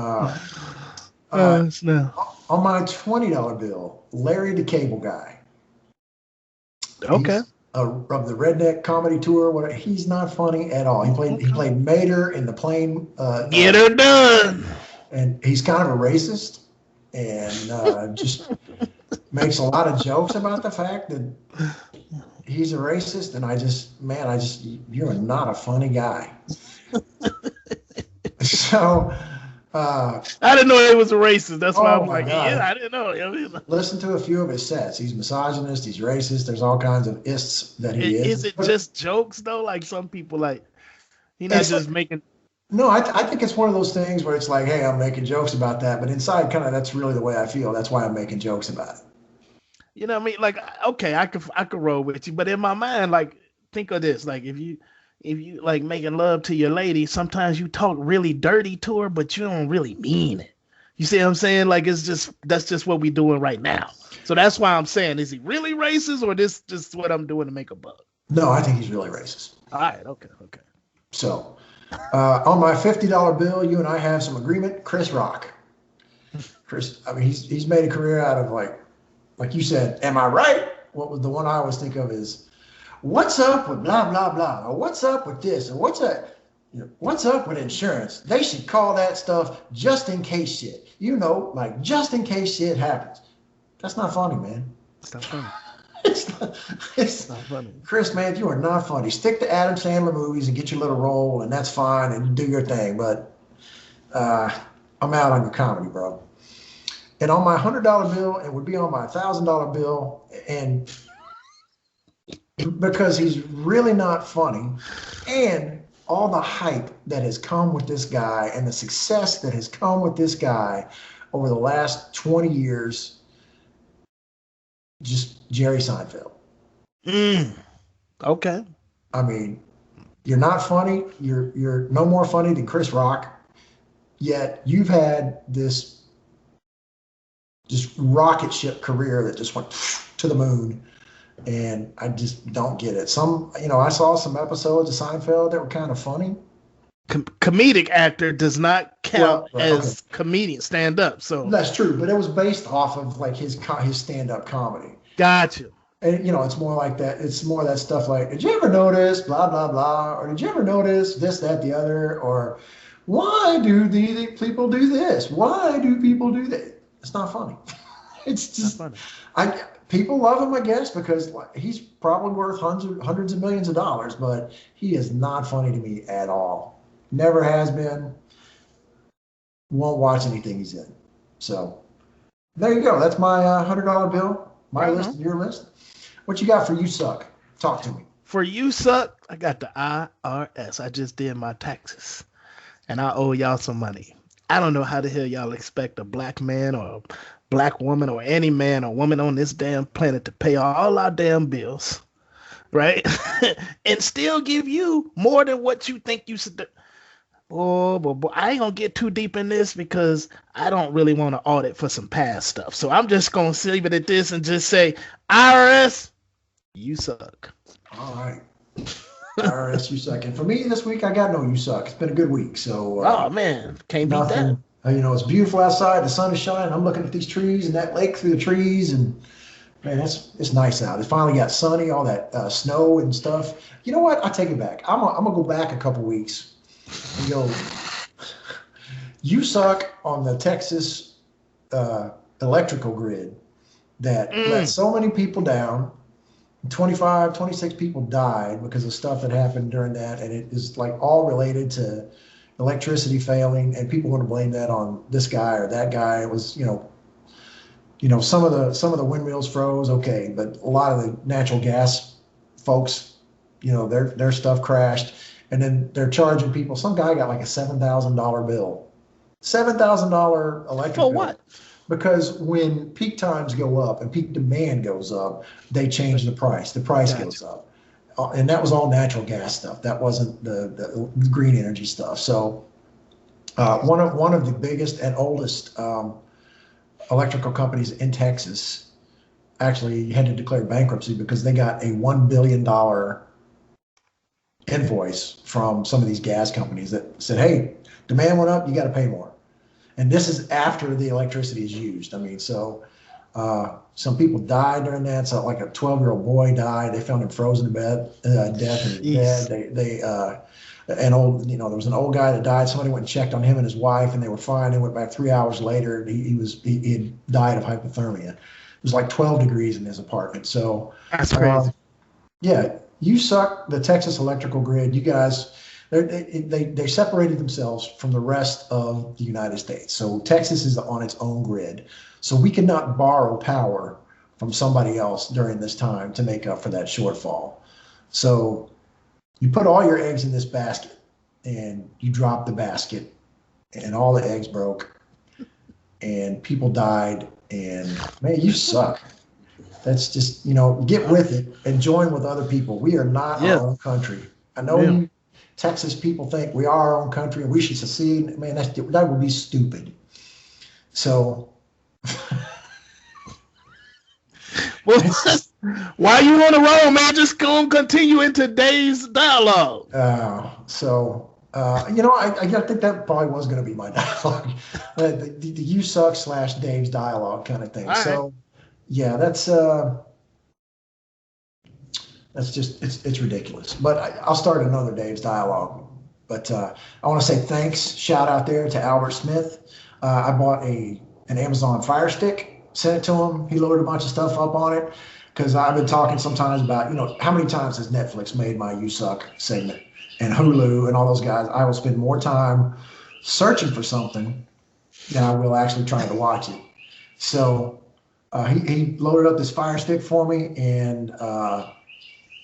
Speaker 1: on my $20 bill, Larry the Cable Guy.
Speaker 2: Okay.
Speaker 1: He's of the Redneck Comedy Tour. Whatever. He's not funny at all. He played Mater in the plane.
Speaker 2: Get her done.
Speaker 1: And he's kind of a racist, and just makes a lot of jokes about the fact that he's a racist. And you're not a funny guy. So. I
Speaker 2: didn't know he was a racist. That's why I'm like, yeah, I didn't know.
Speaker 1: Listen to a few of his sets. He's misogynist. He's racist. There's all kinds of ists that he is.
Speaker 2: Is it just jokes though? Like some people, like he's not just making.
Speaker 1: No, I think it's one of those things where it's like, hey, I'm making jokes about that, but inside, kind of, that's really the way I feel. That's why I'm making jokes about it.
Speaker 2: You know what I mean? Like, okay, I could roll with you, but in my mind, like, think of this: like, if you like making love to your lady, sometimes you talk really dirty to her, but you don't really mean it. You see what I'm saying? Like, that's just what we doing right now. So that's why I'm saying, is he really racist, or this just what I'm doing to make a buck?
Speaker 1: No, I think he's really racist.
Speaker 2: All right, okay.
Speaker 1: So, on my $50 bill, you and I have some agreement. Chris Rock. Chris, I mean, he's made a career out of like you said, am I right? What was the one I always think of is, what's up with blah, blah, blah, or what's up with this, or what's that? What's up with insurance? They should call that stuff just in case shit. Like just in case shit happens. That's not funny, man.
Speaker 2: It's not funny.
Speaker 1: It's not, it's
Speaker 2: not funny.
Speaker 1: Chris, man, you are not funny. Stick to Adam Sandler movies and get your little role, and that's fine, and do your thing. But I'm out on your comedy, bro. And on my $100 bill, it would be on my $1,000 bill, and because he's really not funny, and all the hype that has come with this guy and the success that has come with this guy over the last 20 years, just Jerry Seinfeld.
Speaker 2: Okay.
Speaker 1: I mean, you're not funny. You're no more funny than Chris Rock, yet you've had this just rocket ship career that just went to the moon. And I just don't get it. I saw some episodes of Seinfeld that were kind of funny.
Speaker 2: Comedic actor does not count as comedian stand-up. So
Speaker 1: that's true, but it was based off of like his stand-up comedy.
Speaker 2: Got you.
Speaker 1: And it's more like that. It's more that stuff like, did you ever notice blah blah blah, or did you ever notice this, that, the other, or why do these people do this? Why do people do that? It's not funny. It's just not funny. People love him, I guess, because he's probably worth hundreds of millions of dollars, but he is not funny to me at all. Never has been. Won't watch anything he's in. So there you go. That's my $100 bill. My list and your list. What you got for You Suck? Talk to me.
Speaker 2: For You Suck, I got the IRS. I just did my taxes, and I owe y'all some money. I don't know how the hell y'all expect a black man or a black woman or any man or woman on this damn planet to pay all our damn bills, right? And still give you more than what you think you should do. Oh, but I ain't gonna get too deep in this because I don't really want to audit for some past stuff. So I'm just gonna leave it at this and just say, IRS, you suck.
Speaker 1: All right. IRS, you suck. And for me this week, I got no You Suck. It's been a good week. So
Speaker 2: oh man, can't beat that.
Speaker 1: It's beautiful outside. The sun is shining. I'm looking at these trees and that lake through the trees, and man, it's nice out. It finally got sunny. All that snow and stuff. You know what? I take it back. I'm gonna go back a couple weeks and go. You suck on the Texas electrical grid that let so many people down. 26 people died because of stuff that happened during that, and it is like all related to electricity failing, and people want to blame that on this guy or that guy. It was, some of the windmills froze, okay, but a lot of the natural gas folks, their stuff crashed, and then they're charging people. Some guy got like a $7,000 bill, $7,000 electric
Speaker 2: bill. For
Speaker 1: bill.
Speaker 2: what?
Speaker 1: Because when peak times go up and peak demand goes up, they change the price. The price goes up. And that was all natural gas stuff. That wasn't the green energy stuff. So one of the biggest and oldest electrical companies in Texas actually had to declare bankruptcy because they got a $1 billion invoice from some of these gas companies that said, hey, demand went up, you got to pay more. And this is after the electricity is used. I mean, so some people died during that. So like a 12-year-old boy died. They found him frozen to death in his bed. There was an old guy that died. Somebody went and checked on him and his wife, and they were fine. They went back 3 hours later, and he had died of hypothermia. It was like 12 degrees in his apartment. So
Speaker 2: that's crazy.
Speaker 1: Yeah, You Suck, the Texas electrical grid. You guys. They separated themselves from the rest of the United States. So Texas is on its own grid. So we cannot borrow power from somebody else during this time to make up for that shortfall. So you put all your eggs in this basket and you drop the basket and all the eggs broke and people died, and man, you suck. That's just, get with it and join with other people. We are not our own country. I know you Texas people think we are our own country and we should secede. Man, that would be stupid. So,
Speaker 2: well, why you on the road, man? Just go and continue in today's dialogue.
Speaker 1: I think that probably was going to be my dialogue, the You Suck / Dave's dialogue kind of thing. All so, right. Yeah, that's just it's ridiculous. But I'll start another Dave's dialogue But I want to say thanks, shout out there to Albert Smith. I bought an Amazon Fire Stick, sent it to him. He loaded a bunch of stuff up on it because I've been talking sometimes about, how many times has Netflix made my You Suck segment and Hulu and all those guys. I will spend more time searching for something than I will actually trying to watch it. So he loaded up this Fire Stick for me, and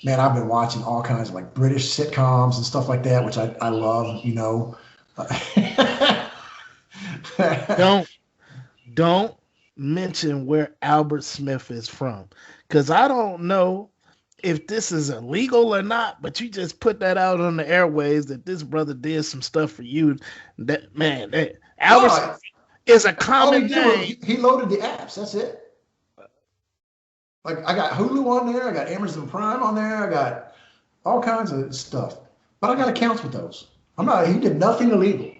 Speaker 1: man, I've been watching all kinds of like British sitcoms and stuff like that, which I love,
Speaker 2: Don't mention where Albert Smith is from, because I don't know if this is illegal or not, but you just put that out on the airways that this brother did some stuff for you. Albert Smith is a common name.
Speaker 1: He loaded the apps. That's it. Like, I got Hulu on there, I got Amazon Prime on there, I got all kinds of stuff. But I got accounts with those. He did nothing illegal.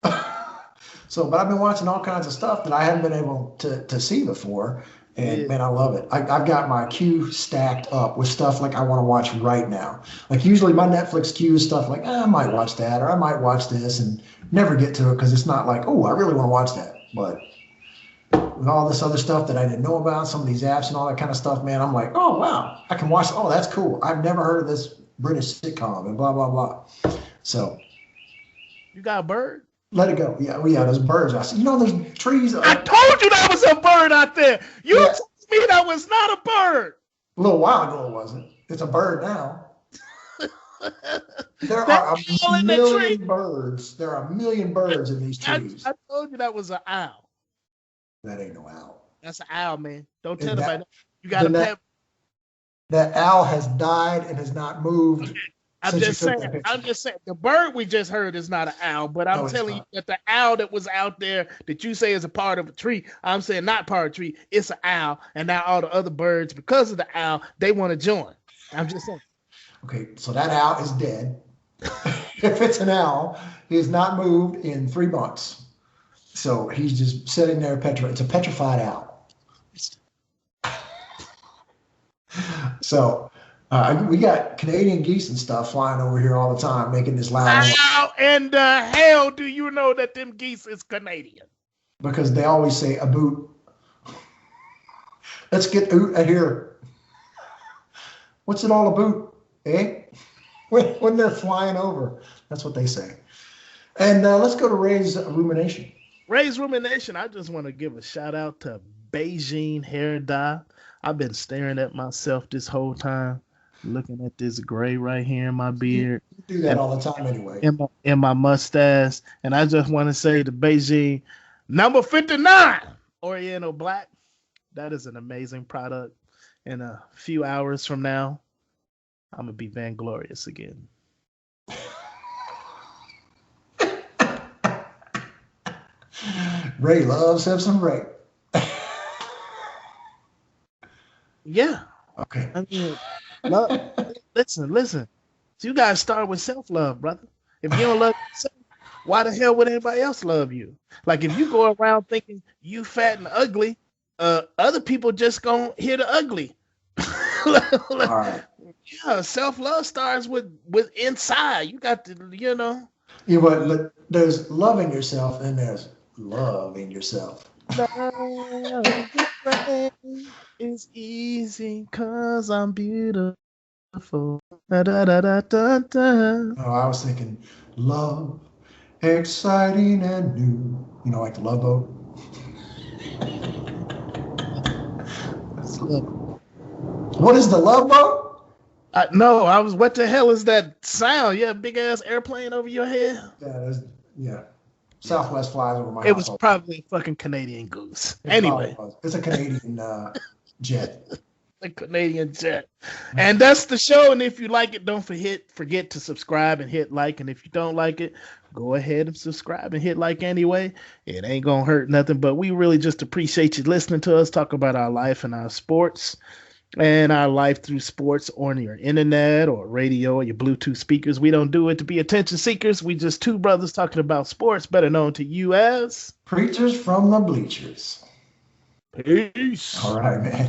Speaker 1: But I've been watching all kinds of stuff that I haven't been able to see before. And man, I love it. I've got my queue stacked up with stuff like I want to watch right now. Like usually my Netflix queue is stuff like, I might watch that, or I might watch this, and never get to it because it's not like, oh, I really want to watch that. But with all this other stuff that I didn't know about, some of these apps and all that kind of stuff, man, I'm like, oh, wow, I can watch. Oh, that's cool. I've never heard of this British sitcom and blah, blah, blah. So.
Speaker 2: You got a bird?
Speaker 1: Let it go. Yeah, those birds. I see. Those trees.
Speaker 2: I told you that was a bird out there. You told me that was not a bird.
Speaker 1: A little while ago it wasn't. It's a bird now. There are a million birds. There are a million birds in these trees.
Speaker 2: I told you that was an owl.
Speaker 1: That ain't no owl.
Speaker 2: That's an owl, man. Don't tell nobody that. You got to pet.
Speaker 1: That owl has died and has not moved.
Speaker 2: Okay. I'm just saying. The bird we just heard is not an owl, but I'm telling you that the owl that was out there that you say is a part of a tree, I'm saying not part of a tree. It's an owl, and now all the other birds, because of the owl, they want to join. I'm just saying.
Speaker 1: Okay, so that owl is dead. If it's an owl, he has not moved in 3 months. So he's just sitting there petrified. It's a petrified owl. So we got Canadian geese and stuff flying over here all the time, making this loud noise.
Speaker 2: How in the hell do you know that them geese is Canadian?
Speaker 1: Because they always say a boot. Let's get oot out here. What's it all about, eh? When they're flying over, that's what they say. And let's go to Ray's Rumination.
Speaker 2: Ray's Rumination, I just want to give a shout out to Beijing Hair Dye. I've been staring at myself this whole time, looking at this gray right here in my beard.
Speaker 1: You do that all the time anyway.
Speaker 2: In my mustache. And I just want to say to Beijing, number 59, Oriental Black. That is an amazing product. In a few hours from now, I'm going to be vainglorious again.
Speaker 1: Ray loves him some Ray.
Speaker 2: Yeah.
Speaker 1: Okay.
Speaker 2: I mean, listen. So you gotta start with self-love, brother. If you don't love yourself, why the hell would anybody else love you? Like if you go around thinking you fat and ugly, other people just gonna hear the ugly. All right. Yeah, self-love starts with inside. You got to,
Speaker 1: Yeah, but there's loving yourself and there's loving yourself.
Speaker 2: Love is easy 'cause I'm beautiful. Da, da, da, da, da, da.
Speaker 1: Oh, I was thinking love, exciting and new. Like the Love Boat. What is the Love Boat?
Speaker 2: No, what the hell is that sound? Yeah, big ass airplane over your head.
Speaker 1: Yeah. Southwest flies over my house.
Speaker 2: It was probably a fucking Canadian goose. Anyway.
Speaker 1: It's a Canadian jet.
Speaker 2: A Canadian jet. And that's the show. And if you like it, don't forget to subscribe and hit like. And if you don't like it, go ahead and subscribe and hit like anyway. It ain't going to hurt nothing. But we really just appreciate you listening to us talk about our life and our sports. And our life through sports on your internet or radio or your Bluetooth speakers. We don't do it to be attention seekers. We just two brothers talking about sports, better known to you as
Speaker 1: Preachers from the Bleachers.
Speaker 2: Peace.
Speaker 1: All right, man.